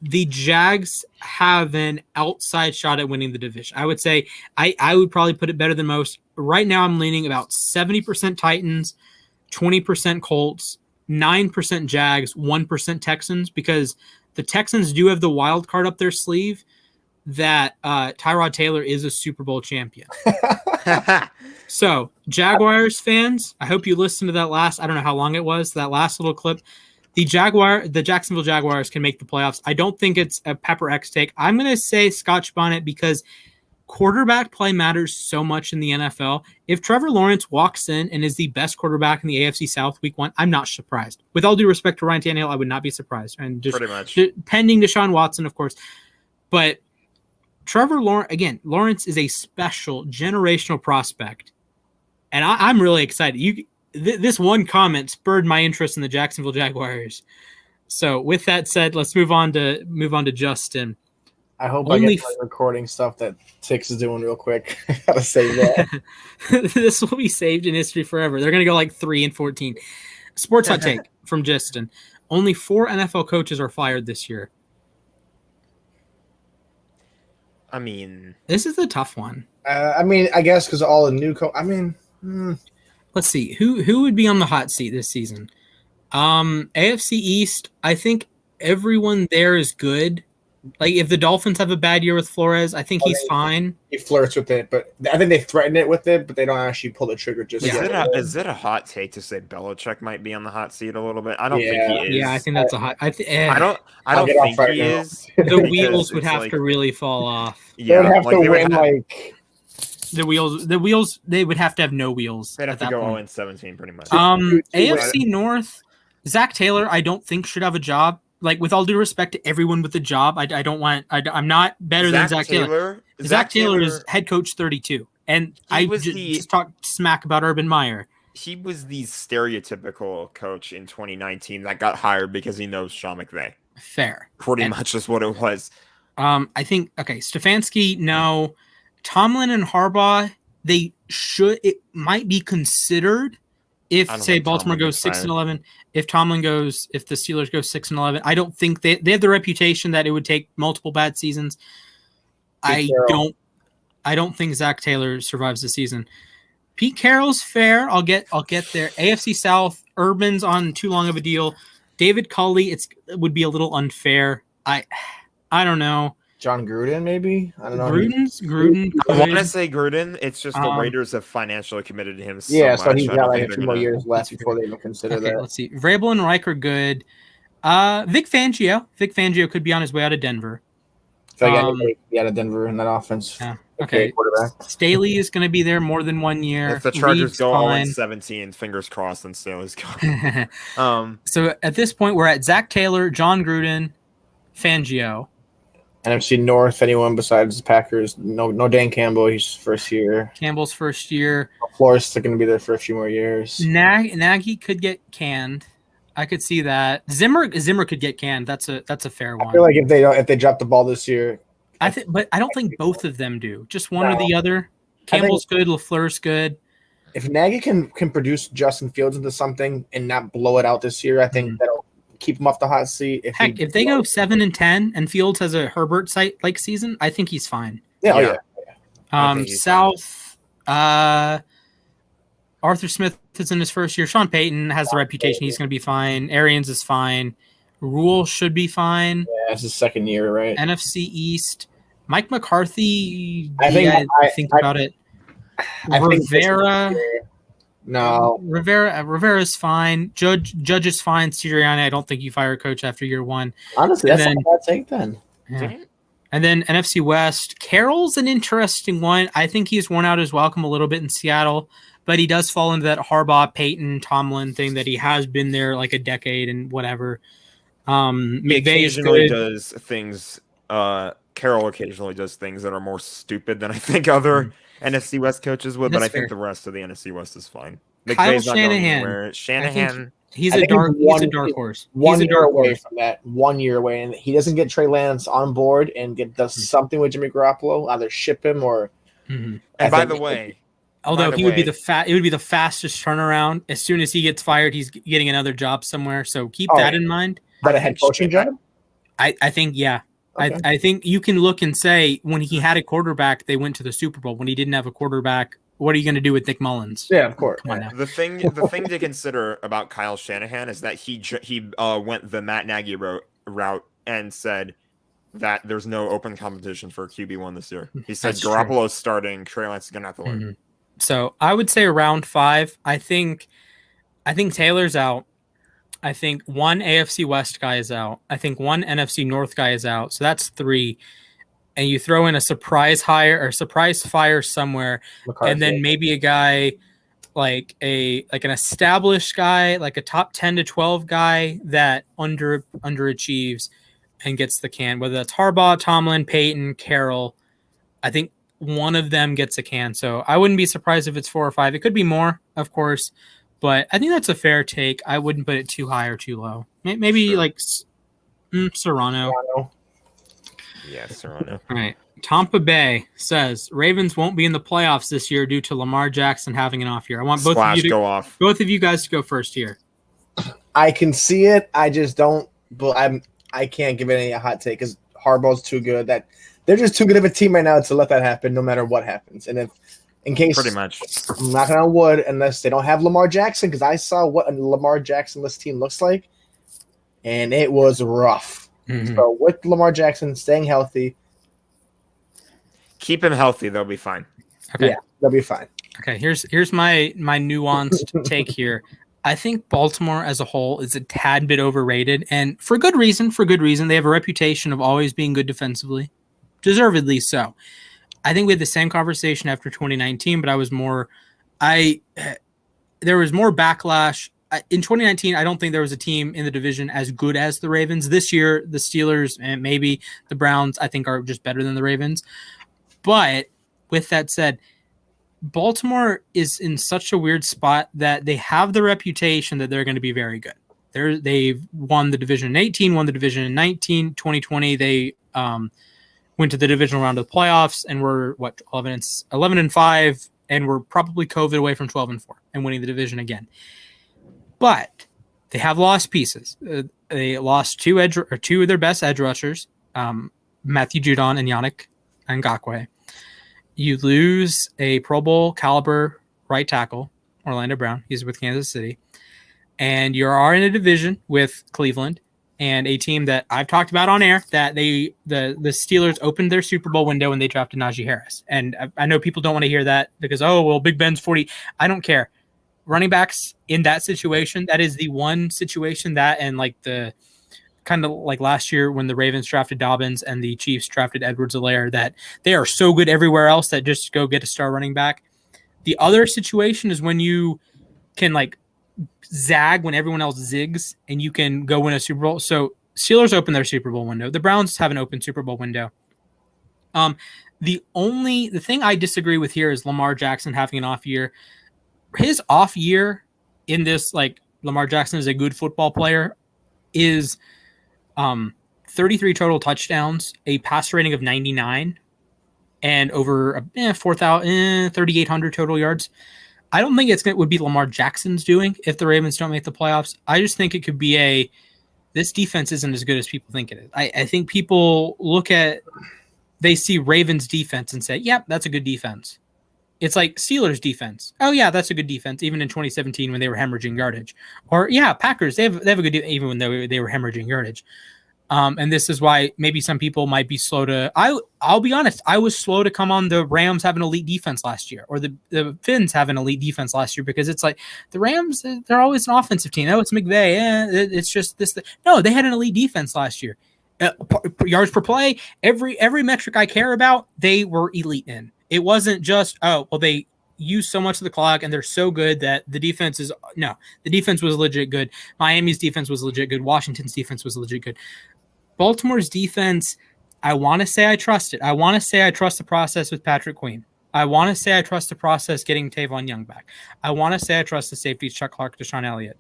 the Jags have an outside shot at winning the division. I would say I would probably put it better than most. Right now I'm leaning about 70% Titans, 20% Colts, 9% Jags, 1% Texans, because the Texans do have the wild card up their sleeve that Tyrod Taylor is a Super Bowl champion. So, Jaguars fans, I hope you listened to that last, I don't know how long it was, that last little clip. The Jacksonville Jaguars can make the playoffs. I don't think it's a Pepper X take. I'm going to say Scotch Bonnet because quarterback play matters so much in the NFL. If Trevor Lawrence walks in and is the best quarterback in the AFC South week 1, I'm not surprised. With all due respect to Ryan Tannehill, I would not be surprised. And just
pretty much
pending Deshaun Watson, of course. But Trevor Lawrence, again, Lawrence is a special generational prospect. And I'm really excited. This one comment spurred my interest in the Jacksonville Jaguars. So with that said, let's move on to Justin.
I hope I get recording stuff that Tix is doing real quick. I gotta say that.
This will be saved in history forever. They're gonna go like 3-14. Sports hot take from Justin. Only 4 NFL coaches are fired this year.
I mean,
this is a tough one.
I guess because all the new
Let's see who would be on the hot seat this season. AFC East. I think everyone there is good. Like, if the Dolphins have a bad year with Flores, I think he's fine.
He flirts with it, but I think they threaten it with it, but they don't actually pull the trigger just yet.
Is it a hot take to say Belichick might be on the hot seat a little bit? I don't think he is.
Yeah, I think that's a hot. I
don't think he is.
The wheels would have to really fall off.
Yeah, they would have to win
the wheels. They would have to have no wheels.
They'd have to go 0-17 pretty much.
AFC North. Zach Taylor, I don't think should have a job. Like, with all due respect to everyone with a job, I'm not better than Zach Taylor. Zach Taylor is head coach 32. And just talked smack about Urban Meyer.
He was the stereotypical coach in 2019 that got hired because he knows Sean McVay.
Fair.
Pretty much is what it was.
I think, Stefanski, no. Tomlin and Harbaugh, it might be considered if, say, Baltimore goes 6-11. If the Steelers go 6-11, I don't think they have the reputation that it would take multiple bad seasons. I don't think Zach Taylor survives the season. Pete Carroll's fair. I'll get there. AFC South, Urban's on too long of a deal. David Culley, it would be a little unfair. I don't know.
John Gruden, maybe? I don't know.
Gruden.
I want to say Gruden. It's just the Raiders have financially committed to him so much.
So he's got like a few more years left before they even consider that.
Let's see. Vrabel and Reich are good. Vic Fangio. Vic Fangio could be on his way out of Denver.
So out of Denver in that offense.
Yeah. Okay. Staley is going to be there more than 1 year.
If the Chargers go 0-17, fingers crossed, then Staley's gone.
So at this point, we're at Zach Taylor, John Gruden, Fangio.
NFC North, anyone besides the Packers? No Dan Campbell. He's first year.
Campbell's first year.
Flores is going to be there for a few more years.
Nagy could get canned. I could see that. Zimmer could get canned. That's a fair one.
I feel like if they drop the ball this year,
but I don't think both of them do. Just one or the other. Campbell's good. LaFleur's good.
If Nagy can produce Justin Fields into something and not blow it out this year, I think that'll keep him off the hot seat.
If they go 7-10 and Fields has a Herbert like season, I think he's fine.
Yeah.
South, Arthur Smith is in his first year. Sean Payton has the reputation he's going to be fine. Arians is fine. Rule should be fine.
Yeah, it's his second year, right?
NFC East, Mike McCarthy.
I think
about it. Rivera.
No.
Rivera's fine. Judge is fine. Sirianni, I don't think you fire a coach after year 1.
Honestly, that's not a bad take then.
Yeah. And then NFC West, Carroll's an interesting one. I think he's worn out his welcome a little bit in Seattle, but he does fall into that Harbaugh, Peyton, Tomlin thing that he has been there like a decade and whatever.
He
McVay
occasionally does things. Carroll occasionally does things that are more stupid than I think other NFC West coaches would, but I think the rest of the NFC West is fine.
Kyle
McVay's not going anywhere. Shanahan,
he's a dark horse.
One year away from that. 1 year away, and he doesn't get Trey Lance on board and does something with Jimmy Garoppolo, either ship him or.
And by the way,
although he would be it would be the fastest turnaround. As soon as he gets fired, he's getting another job somewhere. So keep that in mind.
But a head coaching job?
I think, yeah. Okay. I think you can look and say when he had a quarterback, they went to the Super Bowl. When he didn't have a quarterback, what are you going to do with Nick Mullins?
Yeah, of course.
Come on now.
The thing to consider about Kyle Shanahan is that he went the Matt Nagy route and said that there's no open competition for QB1 this year. He said Garoppolo's starting, Trey Lance is going to have to learn.
So I would say around 5. I think Taylor's out. I think one AFC West guy is out. I think one NFC North guy is out. So that's 3. And you throw in a surprise hire or surprise fire somewhere, McCarthy. And then maybe a guy like an established guy, like a top 10 to 12 guy that underachieves and gets the can. Whether that's Harbaugh, Tomlin, Peyton, Carroll, I think one of them gets a can. So I wouldn't be surprised if it's 4 or 5. It could be more, of course. But I think that's a fair take. I wouldn't put it too high or too low. Maybe like Serrano.
Yeah, Serrano.
All right. Tampa Bay says Ravens won't be in the playoffs this year due to Lamar Jackson having an off year. I want both of you guys to go first here.
I can see it. I just don't. But I can't give it any hot take because Harbaugh's too good. That they're just too good of a team right now to let that happen, no matter what happens. And if. In case,
pretty much,
I'm knocking on wood unless they don't have Lamar Jackson, because I saw what a Lamar Jackson-less team looks like, and it was rough. So with Lamar Jackson staying healthy,
keep him healthy, they'll be fine.
Okay,
yeah, they'll be fine.
Okay, here's my nuanced take here. I think Baltimore as a whole is a tad bit overrated, and for good reason. They have a reputation of always being good defensively, deservedly so. I think we had the same conversation after 2019, but there was more backlash. In 2019, I don't think there was a team in the division as good as the Ravens. This year, the Steelers and maybe the Browns, I think, are just better than the Ravens. But with that said, Baltimore is in such a weird spot that they have the reputation that they're going to be very good. They've won the division in 18, won the division in 19, 2020. They went to the divisional round of the playoffs and were 11-5, and were probably COVID away from 12-4 and winning the division again. But they have lost pieces. They lost two of their best edge rushers, Matthew Judon and Yannick Ngakoue. You lose a Pro Bowl caliber right tackle, Orlando Brown. He's with Kansas City, and you are in a division with Cleveland. And a team that I've talked about on air that the Steelers opened their Super Bowl window when they drafted Najee Harris. And I know people don't want to hear that because, Big Ben's 40. I don't care. Running backs in that situation, that is the one situation that, and like the kind of like last year when the Ravens drafted Dobbins and the Chiefs drafted Edwards-Helaire, that they are so good everywhere else that just go get a star running back. The other situation is when you can like zag when everyone else zigs and you can go win a Super Bowl. So Steelers open their Super Bowl window. The Browns have an open Super Bowl window. The thing I disagree with here is Lamar Jackson having an off year. His off year in this, like Lamar Jackson is a good football player, is 33 total touchdowns, a passer rating of 99, and over 3,800 total yards. I don't think it would be Lamar Jackson's doing if the Ravens don't make the playoffs. I just think it could be this defense isn't as good as people think it is. I think people they see Ravens defense and say, yep, that's a good defense. It's like Steelers defense. Oh yeah, that's a good defense. Even in 2017 when they were hemorrhaging yardage, or yeah, Packers, they have a good defense even when they were hemorrhaging yardage. And this is why maybe some people might be slow to. I'll be honest. I was slow to come on the Rams have an elite defense last year, or the Finns have an elite defense last year, because it's like the Rams, they're always an offensive team. Oh, it's McVay. It's just this. No, they had an elite defense last year. Yards per play, every metric I care about, they were elite in. It wasn't just they use so much of the clock, and they're so good that the defense was legit good. Miami's defense was legit good. Washington's defense was legit good. Baltimore's defense, I want to say I trust it. I want to say I trust the process with Patrick Queen. I want to say I trust the process getting Tavon Young back. I want to say I trust the safeties, Chuck Clark, Deshaun Elliott.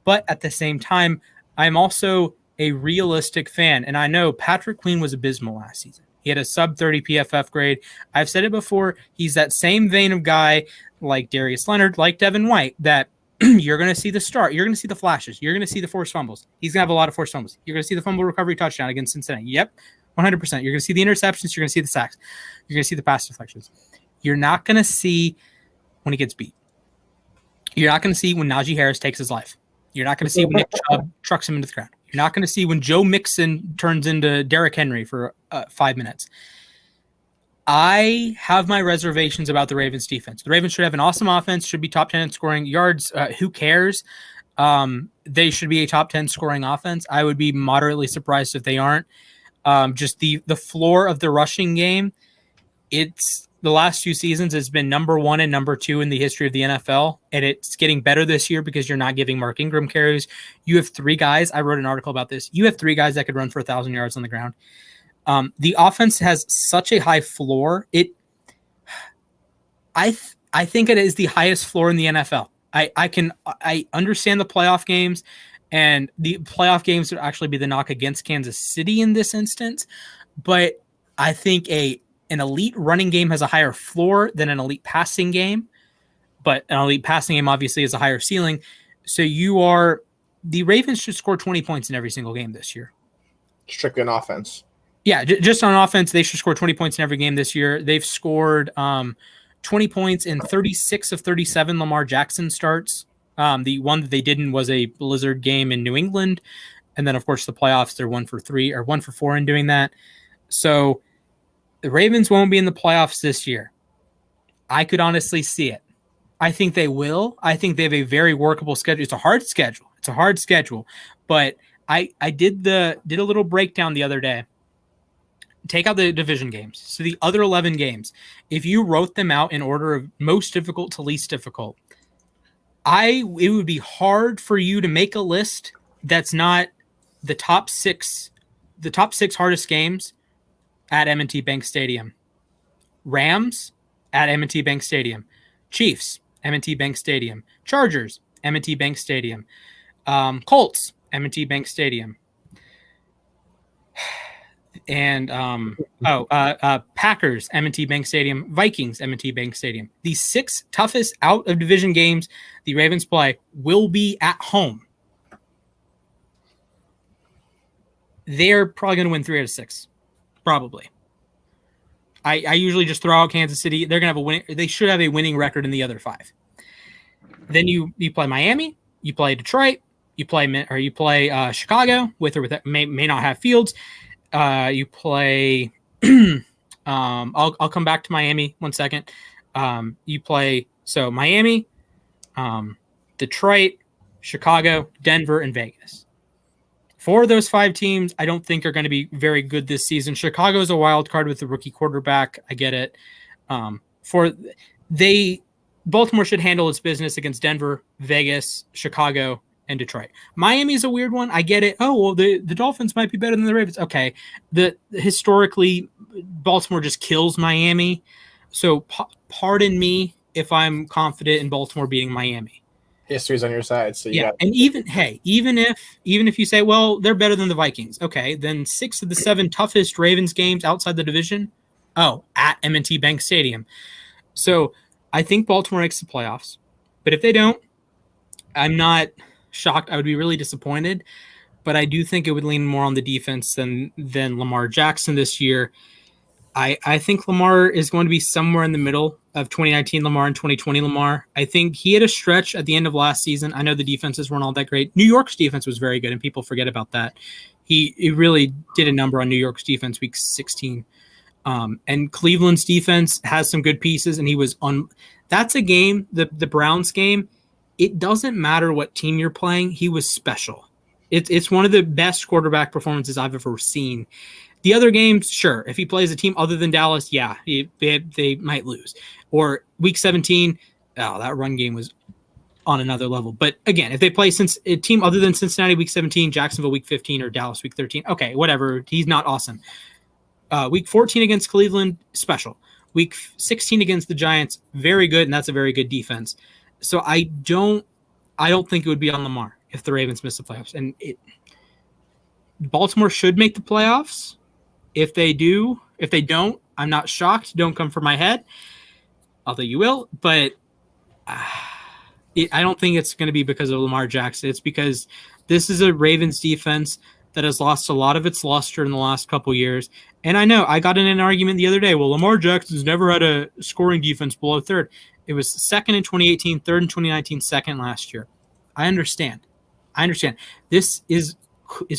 But at the same time, I'm also a realistic fan, and I know Patrick Queen was abysmal last season. He had a sub-30 PFF grade. I've said it before. He's that same vein of guy like Darius Leonard, like Devin White, that you're going to see the start. You're going to see the flashes. You're going to see the forced fumbles. He's going to have a lot of forced fumbles. You're going to see the fumble recovery touchdown against Cincinnati. Yep, 100%. You're going to see the interceptions. You're going to see the sacks. You're going to see the pass deflections. You're not going to see when he gets beat. You're not going to see when Najee Harris takes his life. You're not going to see when Nick Chubb trucks him into the ground. You're not going to see when Joe Mixon turns into Derrick Henry for 5 minutes. I have my reservations about the Ravens defense. The Ravens should have an awesome offense, should be top 10 in scoring yards. Who cares? They should be a top 10 scoring offense. I would be moderately surprised if they aren't. Just the floor of the rushing game, it's the last 2 seasons has been number 1 and number 2 in the history of the NFL. And it's getting better this year because you're not giving Mark Ingram carries. You have 3 guys. I wrote an article about this. You have 3 guys that could run for 1,000 yards on the ground. The offense has such a high floor. I think it is the highest floor in the NFL. I understand the playoff games, and the playoff games would actually be the knock against Kansas City in this instance. But I think an elite running game has a higher floor than an elite passing game. But an elite passing game obviously is a higher ceiling. So the Ravens should score 20 points in every single game this year.
Strictly on offense. Yeah,
just on offense, they should score 20 points in every game this year. They've scored 20 points in 36 of 37 Lamar Jackson starts. The one that they didn't was a blizzard game in New England. And then, of course, the playoffs, they're 1 for 3 or 1 for 4 in doing that. So the Ravens won't be in the playoffs this year. I could honestly see it. I think they will. I think they have a very workable schedule. It's a hard schedule. But I did a little breakdown the other day. Take out the division games. So the other 11 games, if you wrote them out in order of most difficult to least difficult, it would be hard for you to make a list that's not the top 6 hardest games at M&T Bank Stadium. Rams at M&T Bank Stadium. Chiefs, M&T Bank Stadium. Chargers, M&T Bank Stadium. Colts, M&T Bank Stadium. And Packers, M&T Bank Stadium. Vikings, M&T Bank Stadium. The 6 toughest out of division games the Ravens play will be at home. They're probably going to win 3 out of 6. Probably. I usually just throw out Kansas City. They're going to have they should have a winning record in the other 5. Then you play Miami, you play Detroit, you play Chicago with or without may not have Fields. You play I'll come back to Miami 1 second. You play Miami, Detroit, Chicago, Denver, and Vegas. 4 of those 5 teams I don't think are going to be very good this season. Chicago is a wild card with the rookie quarterback. I get it. Baltimore should handle its business against Denver, Vegas, Chicago, and Detroit. Miami is a weird one. I get it. Oh, well, the Dolphins might be better than the Ravens. Okay. Historically, Baltimore just kills Miami. So pardon me if I'm confident in Baltimore beating Miami.
History's on your side. So
and even if you say, well, they're better than the Vikings. Okay. Then 6 of the 7 toughest Ravens games outside the division. At M&T Bank Stadium. So I think Baltimore makes the playoffs, but if they don't, I'm not shocked. I would be really disappointed, but I do think it would lean more on the defense than Lamar Jackson this year. I think Lamar is going to be somewhere in the middle of 2019 Lamar and 2020 Lamar. I think he had a stretch at the end of last season. I know the defenses weren't all that great. New York's defense was very good, and people forget about that. He really did a number on New York's defense week 16. And Cleveland's defense has some good pieces, and he was on. That's a game, the Browns game. It doesn't matter what team you're playing. He was special. It's one of the best quarterback performances I've ever seen. The other games, sure. If he plays a team other than Dallas, yeah, they might lose. Or week 17, that run game was on another level. But again, if they play a team other than Cincinnati week 17, Jacksonville week 15, or Dallas week 13, okay, whatever. He's not awesome. Week 14 against Cleveland, special. Week 16 against the Giants, very good, and that's a very good defense. So I don't think it would be on Lamar if the Ravens miss the playoffs. And Baltimore should make the playoffs. If they don't, I'm not shocked. Don't come for my head, although you will. But I don't think it's going to be because of Lamar Jackson. It's because this is a Ravens defense that has lost a lot of its luster in the last couple years. And I know I got in an argument the other day. Well, Lamar Jackson's never had a scoring defense below third. It was second in 2018, third in 2019, second last year. I understand. This is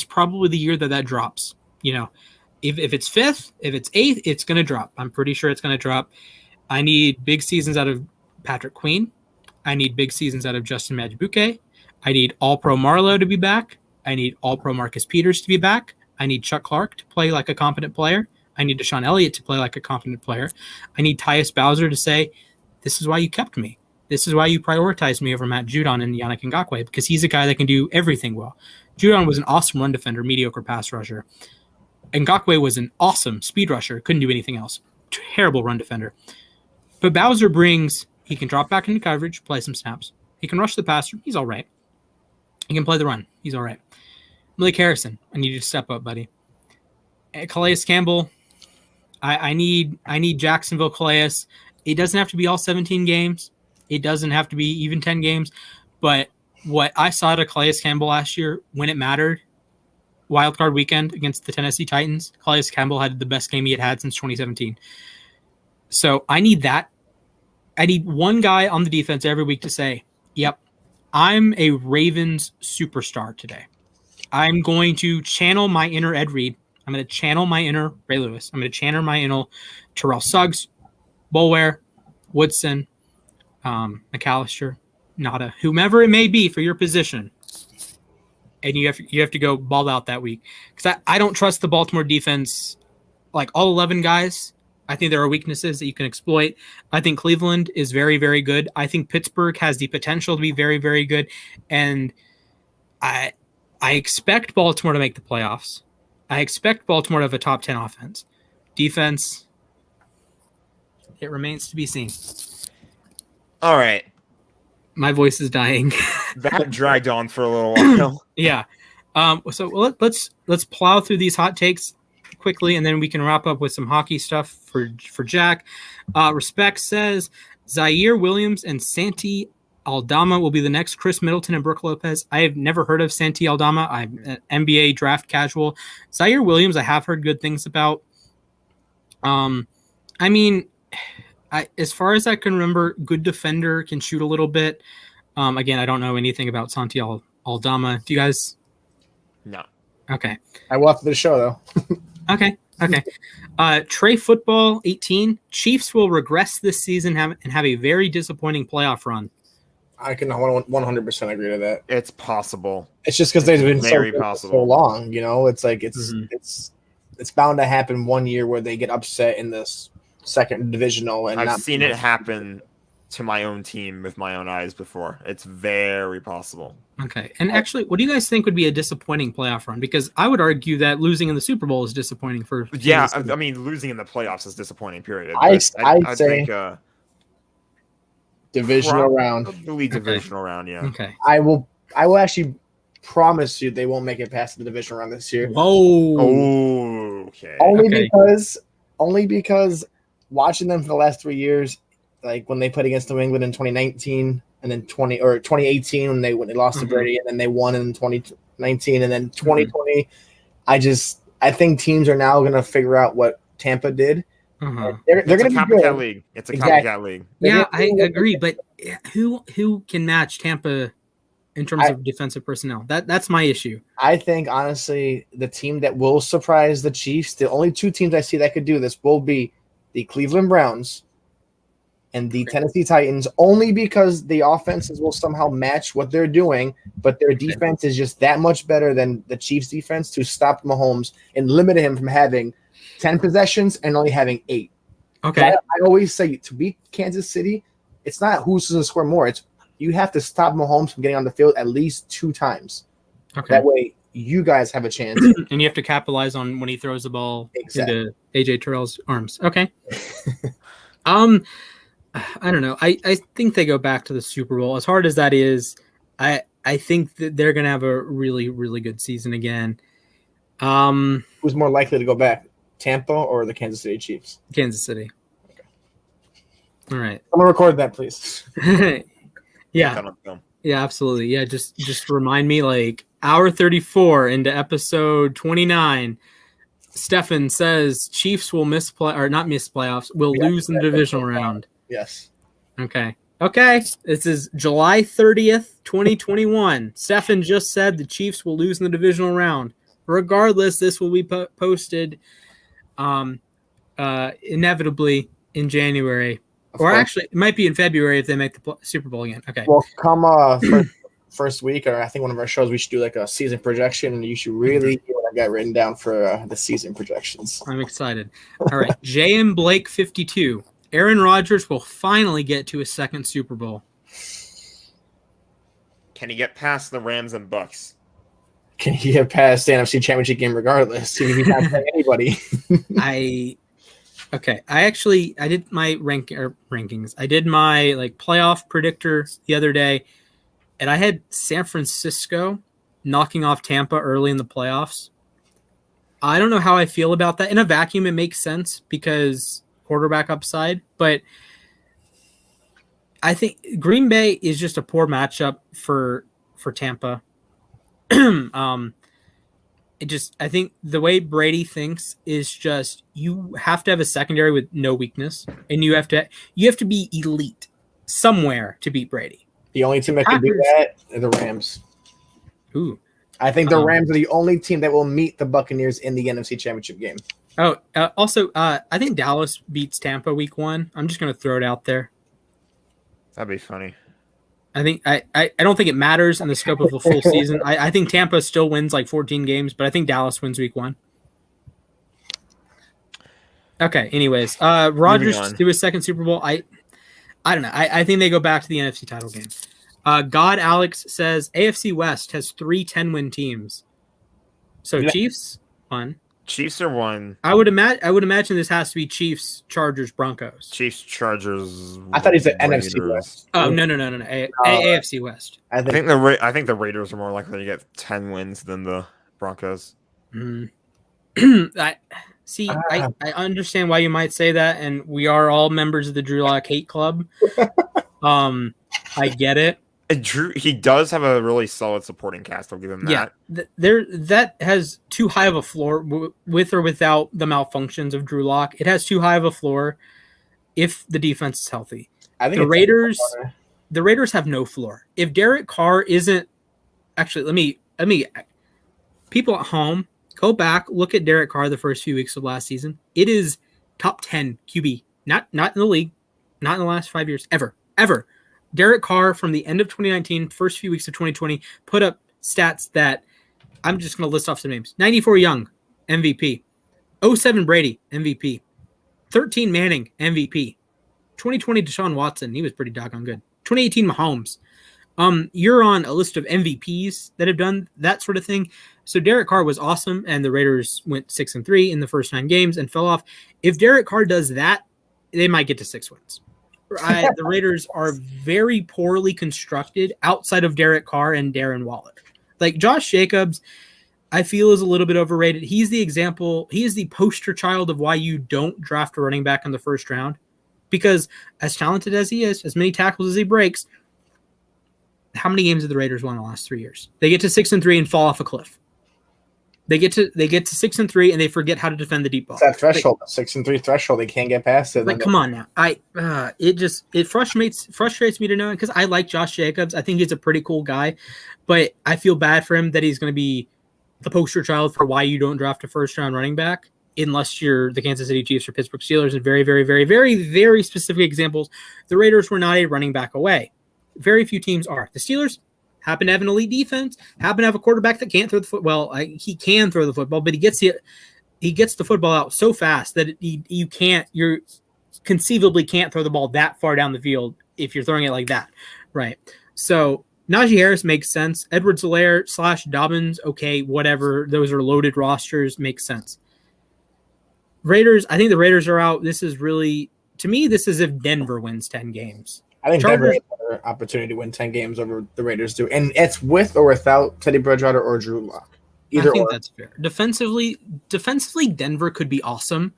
probably the year that drops. If it's fifth, if it's eighth, it's going to drop. I'm pretty sure it's going to drop. I need big seasons out of Patrick Queen. I need big seasons out of Justin Madubuike. I need All-Pro Marlowe to be back. I need All-Pro Marcus Peters to be back. I need Chuck Clark to play like a competent player. I need Deshaun Elliott to play like a competent player. I need Tyus Bowser to say, this is why you kept me. This is why you prioritized me over Matt Judon and Yannick Ngakoue, because he's a guy that can do everything well. Judon was an awesome run defender, mediocre pass rusher. Ngakoue was an awesome speed rusher, couldn't do anything else. Terrible run defender. But Bowser he can drop back into coverage, play some snaps. He can rush the passer. He's all right. He can play the run. He's all right. Malik Harrison, I need you to step up, buddy. Calais Campbell, I need Jacksonville Calais. It doesn't have to be all 17 games. It doesn't have to be even 10 games. But what I saw to Calais Campbell last year, when it mattered, wildcard weekend against the Tennessee Titans, Calais Campbell had the best game he had since 2017. So I need that. I need one guy on the defense every week to say, yep, I'm a Ravens superstar today. I'm going to channel my inner Ed Reed. I'm going to channel my inner Ray Lewis. I'm going to channel my inner Terrell Suggs, Boulware, Woodson, McAllister, Nada, whomever it may be for your position. And you have to go ball out that week. Because I don't trust the Baltimore defense, like all 11 guys. I think there are weaknesses that you can exploit. I think Cleveland is very, very good. I think Pittsburgh has the potential to be very, very good. And I expect Baltimore to make the playoffs. I expect Baltimore to have a top 10 offense. Defense, it remains to be seen.
All right.
My voice is dying.
That dragged on for a little while.
Yeah. So let's plow through these hot takes quickly, and then we can wrap up with some hockey stuff for Jack. Respect says Zaire Williams and Santi Aldama will be the next Chris Middleton and Brooke Lopez. I have never heard of Santi Aldama. I'm an NBA draft casual. Zaire Williams, I have heard good things about. As far as I can remember, good defender, can shoot a little bit. Again, I don't know anything about Santi Aldama. Do you guys?
No.
Okay.
I will after the show, though.
Okay. Trey Football 18. Chiefs will regress this season and have a very disappointing playoff run.
I can 100% agree to that.
It's possible.
It's just because they've been
very
so
possible.
long. It's like it's bound to happen one year where they get upset in this second divisional. And
I've seen it happen to my own team with my own eyes before. It's very possible.
Okay. And actually, what do you guys think would be a disappointing playoff run? Because I would argue that losing in the Super Bowl is disappointing for.
Yeah, I mean, losing in the playoffs is disappointing. Period.
I'd
say
think divisional round.
Probably divisional round. Yeah.
Okay.
I will actually promise you they won't make it past the divisional round this year.
Whoa.
Oh. Okay.
Only because watching them for the last 3 years, like when they played against New England in 2019 and then 2018 when they lost to Brady, and then they won in 2019 and then 2020. I think teams are now going to figure out what Tampa did. They're going to be
copycat league. It's a copycat league.
Yeah, I agree. But who can match Tampa in terms of defensive personnel? That's my issue.
I think honestly, the team that will surprise the Chiefs, the only two teams I see that could do this will be the Cleveland Browns and the Tennessee Titans only because the offenses will somehow match what they're doing, but their defense is just that much better than the Chiefs' defense to stop Mahomes and limit him from having 10 possessions and only having 8.
Okay.
I always say to beat Kansas City, it's not who's going to score more. It's you have to stop Mahomes from getting on the field at least 2 times.
Okay.
That way you guys have a chance.
And you have to capitalize on when he throws the ball
Exactly.
into AJ Terrell's arms. Okay. I don't know. I think they go back to the Super Bowl. As hard as that is, I think that they're going to have a really, really good season again.
Who's more likely to go back, Tampa or the Kansas City Chiefs?
Kansas City.
Okay.
All right.
I'm going to record that, please.
Yeah. Yeah, absolutely. Yeah, just remind me, like, hour 34 into episode 29, Stefan says Chiefs will not miss playoffs, will lose in the divisional round.
Yes.
Okay. This is July 30th, 2021. Stefan just said the Chiefs will lose in the divisional round. Regardless, this will be posted inevitably in January. Actually, it might be in February if they make the Super Bowl again. Okay.
Well, come first week, or I think one of our shows, we should do like a season projection, and you should really hear what I got written down for the season projections.
I'm excited. All right. JM Blake 52. Aaron Rodgers will finally get to his second Super Bowl.
Can he get past the Rams and Bucks?
Can he get past the NFC Championship game regardless? He's not playing anybody.
I did my rankings. I did my playoff predictor the other day, and I had San Francisco knocking off Tampa early in the playoffs. I don't know how I feel about that. In a vacuum, it makes sense because quarterback upside, but I think Green Bay is just a poor matchup for Tampa. I think the way Brady thinks is just you have to have a secondary with no weakness, and you have to be elite somewhere to beat Brady.
The only team that can do that are the Rams.
Ooh.
I think the Rams are the only team that will meet the Buccaneers in the NFC Championship game.
Also, I think Dallas beats Tampa week 1. I'm just going to throw it out there.
That'd be funny.
I think I don't think it matters in the scope of a full season. I think Tampa still wins 14 games, but I think Dallas wins week 1. Okay. Anyways, Rodgers to his second Super Bowl. I don't know. I think they go back to the NFC title game. God Alex says AFC West has 3 10-win teams. So yeah. Chiefs 1.
Chiefs are 1.
I would imagine this has to be Chiefs, Chargers, Broncos.
Chiefs, Chargers.
I thought he said NFC West.
Oh no. AFC West.
I think the Raiders are more likely to get 10 wins than the Broncos.
I understand why you might say that, and we are all members of the Drew Lock Hate Club. I get it.
Drew, he does have a really solid supporting cast. I'll give him that.
Yeah, that has too high of a floor with or without the malfunctions of Drew Lock. It has too high of a floor if the defense is healthy. I think the Raiders have no floor. If Derek Carr isn't actually, let me people at home go back, look at Derek Carr the first few weeks of last season. It is top 10 QB, not in the league, not in the last 5 years, ever. Derek Carr from the end of 2019, first few weeks of 2020, put up stats that I'm just going to list off some names. 94 Young, MVP. 07 Brady, MVP. 13 Manning, MVP. 2020 Deshaun Watson, he was pretty doggone good. 2018 Mahomes. You're on a list of MVPs that have done that sort of thing. So Derek Carr was awesome, and the Raiders went 6-3 in the first 9 games and fell off. If Derek Carr does that, they might get to 6 wins. The Raiders are very poorly constructed outside of Derek Carr and Darren Waller. Josh Jacobs, I feel is a little bit overrated. He's the example. He is the poster child of why you don't draft a running back in the first round, because as talented as he is, as many tackles as he breaks, how many games have the Raiders won in the last 3 years? They get to 6-3 and fall off a cliff. They get to 6-3 and they forget how to defend the deep ball.
It's that threshold, 6-3 threshold. They can't get past it.
Come on now. It frustrates me to know, because I like Josh Jacobs. I think he's a pretty cool guy, but I feel bad for him that he's going to be the poster child for why you don't draft a first round running back. unless you're the Kansas City Chiefs or Pittsburgh Steelers, and very, very, very, very, very specific examples, the Raiders were not a running back away. Very few teams are. The Steelers happen to have an elite defense, happen to have a quarterback that can't throw the football. Well, he can throw the football, but he gets the football out so fast that you're conceivably can't throw the ball that far down the field if you're throwing it like that, right? So Najee Harris makes sense. Edwards-Helaire / Dobbins, okay, whatever. Those are loaded rosters, makes sense. Raiders, I think the Raiders are out. This is really, to me, this is if Denver wins 10 games.
I think Denver has an opportunity to win 10 games over the Raiders do. And it's with or without Teddy Bridgewater or Drew Lock.
I think that's fair. Defensively, Denver could be awesome.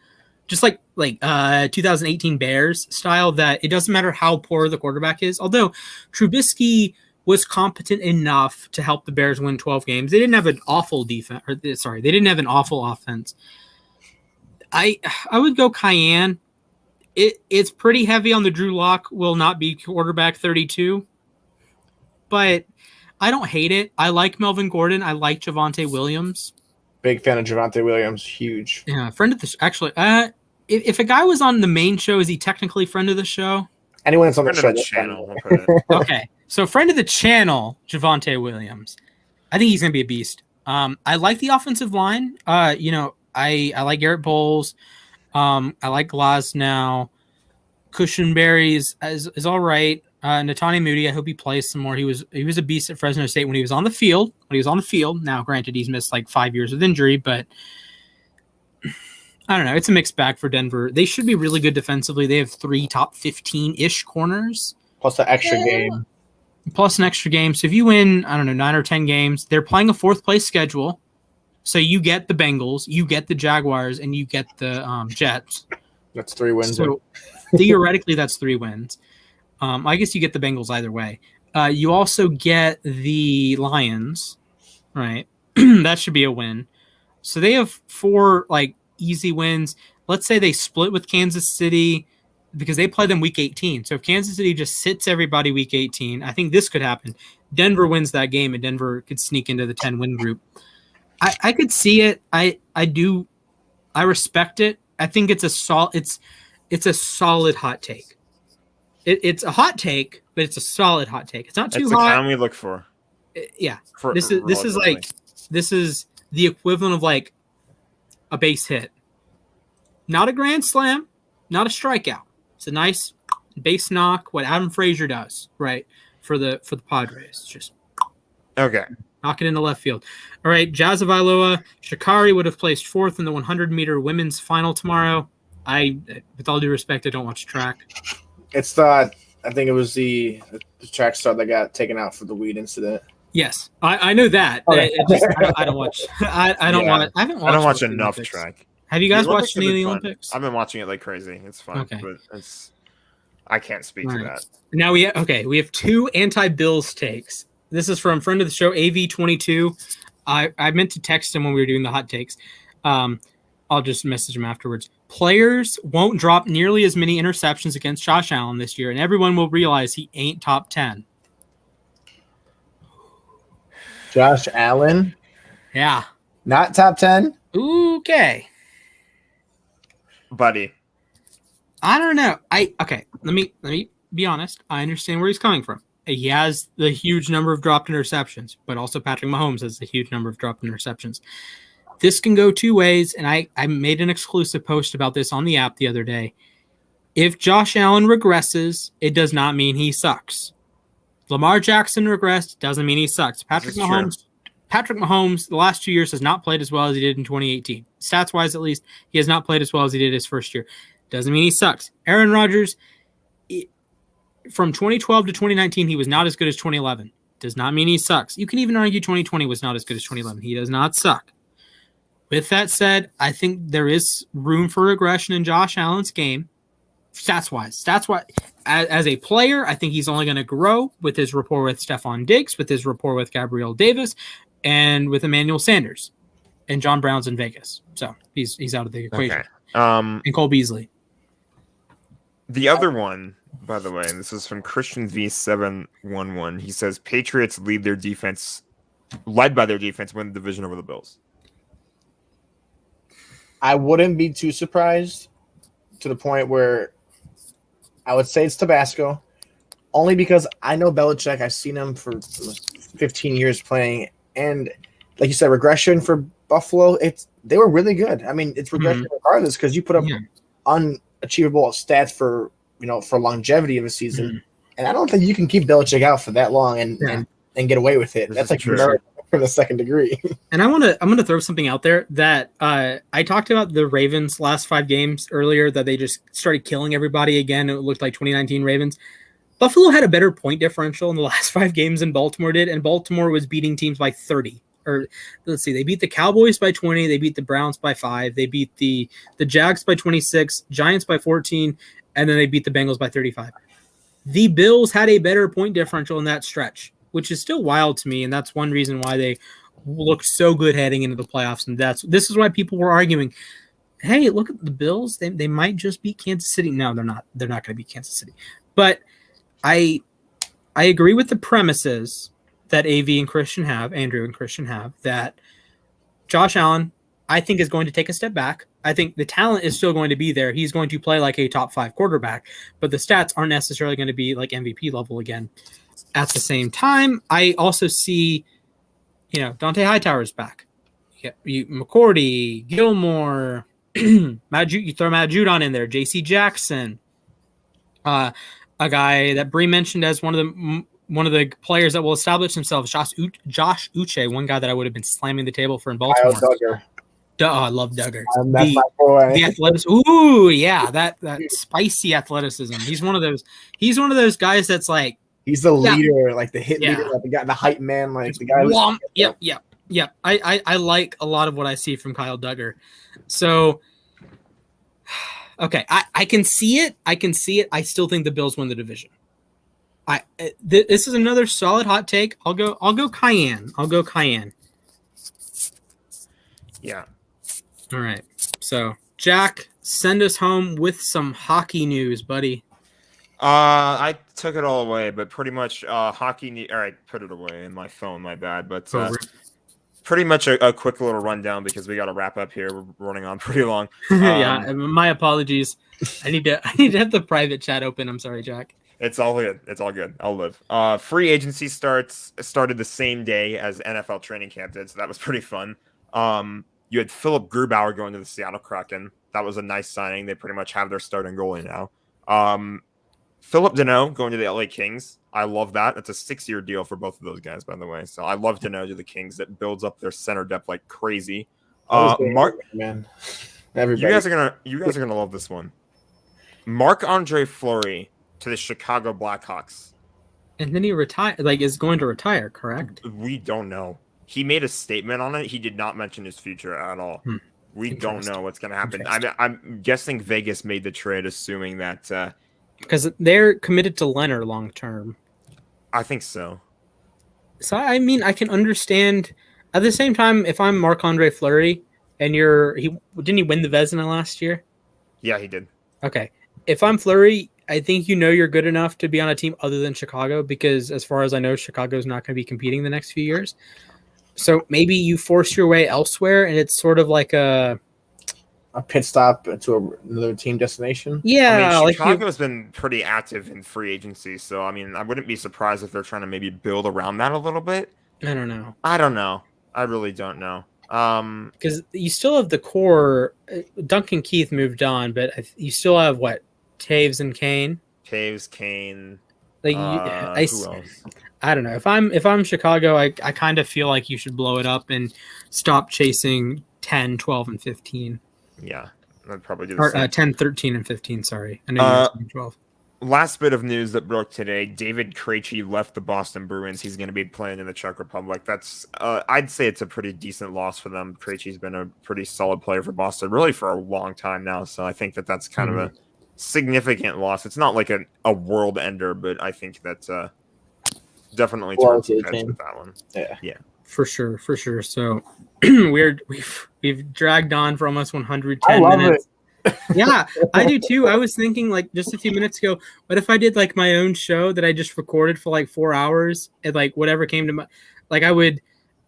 Just like 2018 Bears style, that it doesn't matter how poor the quarterback is. Although Trubisky was competent enough to help the Bears win 12 games. They didn't have an awful defense. They didn't have an awful offense. I would go Cayenne. It's pretty heavy on the Drew Lock will not be quarterback 32, but I don't hate it. I like Melvin Gordon. I like Javonte Williams.
Big fan of Javonte Williams. Huge.
Yeah, friend of the actually. If a guy was on the main show, is he technically friend of the show?
Anyone that's on the show,
channel.
Okay, so friend of the channel, Javonte Williams. I think he's gonna be a beast. I like the offensive line. I like Garrett Bowles. I like Glasnow. Cushenberry is all right. Netanya Moody, I hope he plays some more. He was a beast at Fresno State when he was on the field. Now, granted, he's missed like 5 years with injury, but I don't know. It's a mixed bag for Denver. They should be really good defensively. They have 3 top 15-ish corners.
Plus the extra game.
Plus an extra game. So if you win, I don't know, 9 or 10 games, they're playing a 4th-place schedule. So you get the Bengals, you get the Jaguars, and you get the Jets.
That's 3 wins.
So theoretically, that's 3 wins. I guess you get the Bengals either way. You also get the Lions, right? That should be a win. So they have 4 easy wins. Let's say they split with Kansas City because they play them week 18. So if Kansas City just sits everybody week 18, I think this could happen. Denver wins that game, and Denver could sneak into the 10-win group. I could see it. I do. I respect it. I think it's a solid hot take. It's a hot take, but it's a solid hot take. It's not too hot. It's the kind
we look for.
Yeah. This is the equivalent of like a base hit. Not a grand slam, not a strikeout. It's a nice base knock, what Adam Frazier does, right? For the Padres. It's just
okay.
Knock it into left field. All right, Jazz of Iloa. Shikari would have placed 4th in the 100-meter women's final tomorrow. With all due respect, I don't watch track.
It's I think it was the track star that got taken out for the weed incident.
Yes, I know that.
Okay.
I don't watch. I don't watch
enough
Olympics.
Track.
Have you guys watched any of the Olympics?
I've been watching it like crazy. It's fun. Okay. But I can't speak to that.
Now we have 2 anti-Bills takes. This is from friend of the show, AV22. I meant to text him when we were doing the hot takes. I'll just message him afterwards. Players won't drop nearly as many interceptions against Josh Allen this year, and everyone will realize he ain't top 10.
Josh Allen?
Yeah.
Not top 10?
Okay.
Buddy.
I don't know. Let me be honest. I understand where he's coming from. He has the huge number of dropped interceptions, but also Patrick Mahomes has a huge number of dropped interceptions. This can go 2 ways, and I made an exclusive post about this on the app the other day. If Josh Allen regresses, it does not mean he sucks. Lamar Jackson regressed, doesn't mean he sucks. Patrick Mahomes, the last 2 years, has not played as well as he did in 2018. Stats-wise, at least, he has not played as well as he did his first year. Doesn't mean he sucks. Aaron Rodgers, from 2012 to 2019, he was not as good as 2011. Does not mean he sucks. You can even argue 2020 was not as good as 2011. He does not suck. With that said, I think there is room for regression in Josh Allen's game, stats-wise. As a player, I think he's only going to grow with his rapport with Stefan Diggs, with his rapport with Gabriel Davis, and with Emmanuel Sanders. And John Brown's in Vegas. So he's out of the equation.
Okay.
And Cole Beasley.
The other one, by the way, and this is from Christian V711. He says Patriots led by their defense, win the division over the Bills.
I wouldn't be too surprised to the point where I would say it's Tabasco, only because I know Belichick. I've seen him for 15 years playing, and like you said, regression for Buffalo. They were really good. I mean, it's regression regardless because you put up unachievable stats for longevity of a season, and I don't think you can keep Belichick out for that long and get away with it. That's like murder from the second degree.
And I'm gonna throw something out there that I talked about the Ravens' last 5 games earlier, that they just started killing everybody again. It looked like 2019 Ravens. Buffalo had a better point differential in the last 5 games than Baltimore did, and Baltimore was beating teams by 30. Or let's see, they beat the Cowboys by 20, they beat the Browns by 5, they beat the Jags by 26, Giants by 14, and then they beat the Bengals by 35. The Bills had a better point differential in that stretch, which is still wild to me, and that's one reason why they look so good heading into the playoffs. And this is why people were arguing, hey, look at the Bills, they might just beat Kansas City. No, they're not going to beat Kansas City. But I agree with the premises that Andrew and Christian have, that Josh Allen, I think, is going to take a step back. I think the talent is still going to be there. He's going to play like a top 5 quarterback, but the stats aren't necessarily going to be like MVP level again. At the same time, I also see, Dante Hightower's back. McCourty, Gilmore, you throw Matt Judon in there, J.C. Jackson, a guy that Bree mentioned as one of the players that will establish themselves, Josh Uche, one guy that I would have been slamming the table for in Baltimore. I love Duggar.
That's my boy.
The athleticism. Ooh, yeah, that spicy athleticism. He's one of those guys that's like,
he's the leader, like the hit leader, like the hype man, like the guy.
Yep. I like a lot of what I see from Kyle Duggar. So, okay, I can see it. I still think the Bills win the division. This is another solid hot take. I'll go Cayenne.
Yeah.
All right. So, Jack, send us home with some hockey news, buddy.
I took it all away, but pretty much hockey. All right, put it away in my phone. My bad, but pretty much a quick little rundown because we got to wrap up here. We're running on pretty long.
Yeah, my apologies. I need to have the private chat open. I'm sorry, Jack.
It's all good. I'll live. Free agency started the same day as NFL training camp did, so that was pretty fun. You had Philip Grubauer going to the Seattle Kraken. That was a nice signing. They pretty much have their starting goalie now. Philip Danault going to the LA Kings. I love that. It's a 6-year deal for both of those guys, by the way. So I love Danault to the Kings. That builds up their center depth like crazy. Mark,
man,
you guys are gonna love this one. Marc-Andre Fleury to the Chicago Blackhawks.
And then he is going to retire, correct?
We don't know. He made a statement on it. He did not mention his future at all. We don't know what's going to happen. I'm guessing Vegas made the trade assuming that...
because they're committed to Leonard long term.
I think so.
So, I mean, I can understand. At the same time, if I'm Marc-Andre Fleury and didn't he win the Vezina last year?
Yeah, he did.
Okay. If I'm Fleury, I think you're good enough to be on a team other than Chicago because as far as I know, Chicago's not going to be competing the next few years. So maybe you force your way elsewhere and it's sort of like a
pit stop to another team destination.
Yeah.
I mean, Chicago's been pretty active in free agency. So, I mean, I wouldn't be surprised if they're trying to maybe build around that a little bit.
I don't know.
I really don't know.
Because you still have the core. Duncan Keith moved on, but you still have what? Taves and Kane.
Like who else?
I don't know. If I'm Chicago, I kind of feel like you should blow it up and stop chasing 10, 12, and 15.
Yeah, I'd probably do the same.
10, 13, and 15. Sorry, I know you're 12.
Last bit of news that broke today: David Krejci left the Boston Bruins. He's going to be playing in the Czech Republic. That's I'd say it's a pretty decent loss for them. Krejci's been a pretty solid player for Boston, really for a long time now. So I think that's kind of a significant loss. It's not like a world ender, but I think that's definitely towards the edge with that one. Yeah,
for sure. So we've dragged on for almost 110 minutes. Yeah, I do too. I was thinking like just a few minutes ago, what if I did like my own show that I just recorded for like 4 hours and like whatever came to my, like I would,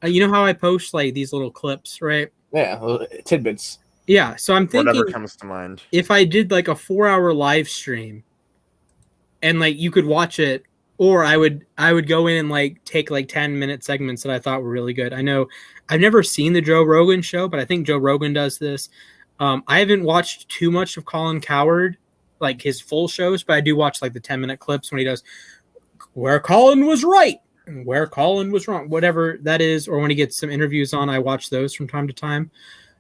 you know how I post like these little clips, right?
Yeah, tidbits.
Yeah, so I'm thinking
whatever comes to mind.
If I did like a 4-hour live stream and like you could watch it, or I would go in and like take like 10-minute segments that I thought were really good. I know I've never seen the Joe Rogan show, but I think Joe Rogan does this. I haven't watched too much of Colin Cowherd, like his full shows, but I do watch like the 10-minute clips when he does where Colin was right and where Colin was wrong, whatever that is, or when he gets some interviews on, I watch those from time to time.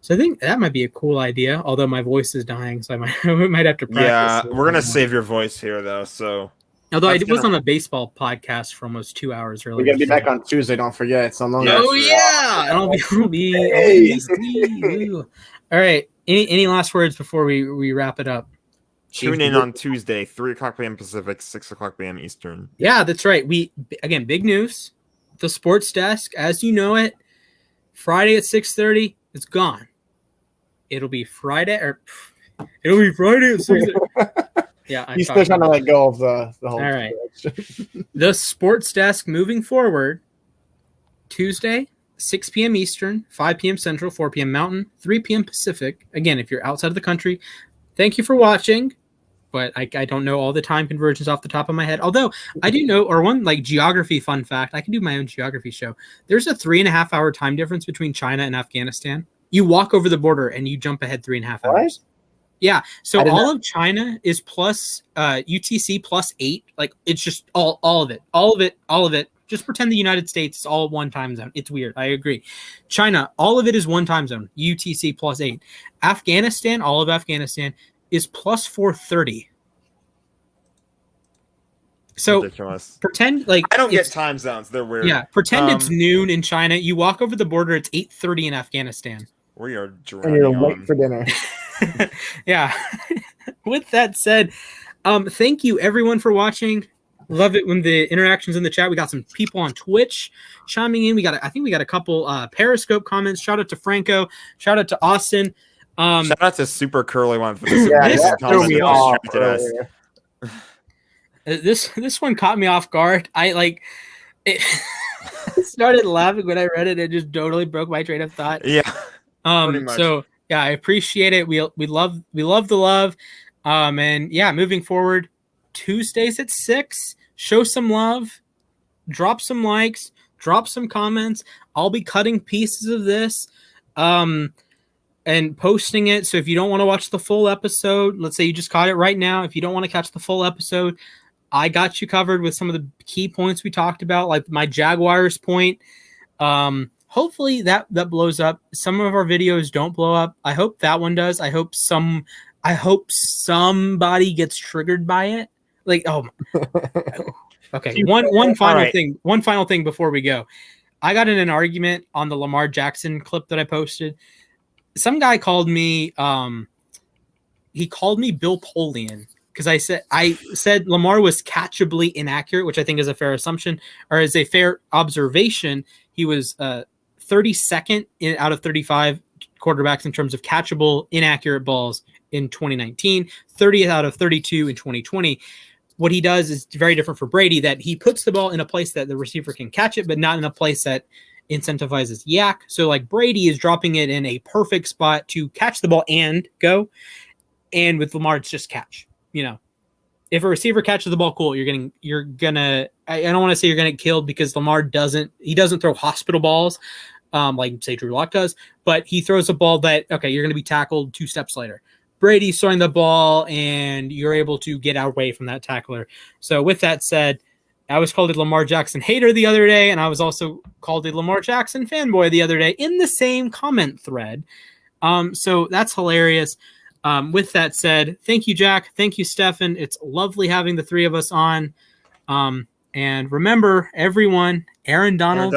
So I think that might be a cool idea, although my voice is dying, so I might have to practice.
Yeah, we're going to save your voice here, though, so...
Although I was on a baseball podcast for almost 2 hours earlier.
We're going to be back on Tuesday, don't forget. It's on long.
Oh, yeah! I'll be all right. Any last words before we wrap it up?
Tune in on Tuesday, 3 o'clock p.m. Pacific, 6 o'clock p.m. Eastern.
Yeah, that's right. Again, big news. The sports desk, as you know it, Friday at 6:30, it's gone. It'll be Friday at 6:30. Yeah,
he's still trying to let go of the whole.
All right. The sports desk moving forward, Tuesday, 6 p.m. Eastern, 5 p.m. Central, 4 p.m. Mountain, 3 p.m. Pacific. Again, if you're outside of the country, thank you for watching. But I don't know all the time conversions off the top of my head. Although I do know, or one like geography fun fact, I can do my own geography show. There's a 3.5-hour time difference between China and Afghanistan. You walk over the border and you jump ahead 3.5 hours. Yeah. So all of China is plus UTC plus 8. Like it's just all of it. Just pretend the United States is all one time zone. It's weird. I agree. China, all of it is one time zone. UTC plus 8. Afghanistan, all of Afghanistan is plus 430. So
ridiculous.
Pretend like
I don't get time zones. They're weird.
Yeah. Pretend it's noon in China. You walk over the border. It's 8:30 in Afghanistan.
We are
drowning. And you're late for dinner.
Yeah. With that said, thank you everyone for watching. Love it when the interactions in the chat. We got some people on Twitch chiming in. I think we got a couple Periscope comments. Shout out to Franco. Shout out to Austin.
Shout out to Super Curly One for this.
This one caught me off guard. I started laughing when I read it. It just totally broke my train of thought.
Yeah.
So yeah, I appreciate it. We love the love. And yeah, moving forward, Tuesdays at 6, show some love, drop some likes, drop some comments. I'll be cutting pieces of this and posting it. So if you don't want to watch the full episode, let's say you just caught it right now. If you don't want to catch the full episode, I got you covered with some of the key points we talked about, like my Jaguars point. Hopefully that blows up. Some of our videos don't blow up. I hope that one does. I hope somebody gets triggered by it. Like, oh, okay. One final thing before we go. I got in an argument on the Lamar Jackson clip that I posted. Some guy called me. He called me Bill Polian because I said Lamar was catchably inaccurate, which I think is a fair assumption or is a fair observation. He was 32nd out of 35 quarterbacks in terms of catchable inaccurate balls in 2019, 30th out of 32 in 2020. What he does is very different for Brady, that he puts the ball in a place that the receiver can catch it, but not in a place that incentivizes yak. So like Brady is dropping it in a perfect spot to catch the ball and go. And with Lamar, it's just catch. You know, if a receiver catches the ball, cool. I don't want to say you're going to get killed because Lamar doesn't throw hospital balls like say Drew Lock does, but he throws a ball that, okay, you're going to be tackled 2 steps later. Brady's throwing the ball and you're able to get away from that tackler. So with that said, I was called a Lamar Jackson hater the other day, and I was also called a Lamar Jackson fanboy the other day in the same comment thread. So that's hilarious. With that said, thank you, Jack. Thank you, Stefan. It's lovely having the three of us on. And remember, everyone, Aaron Donald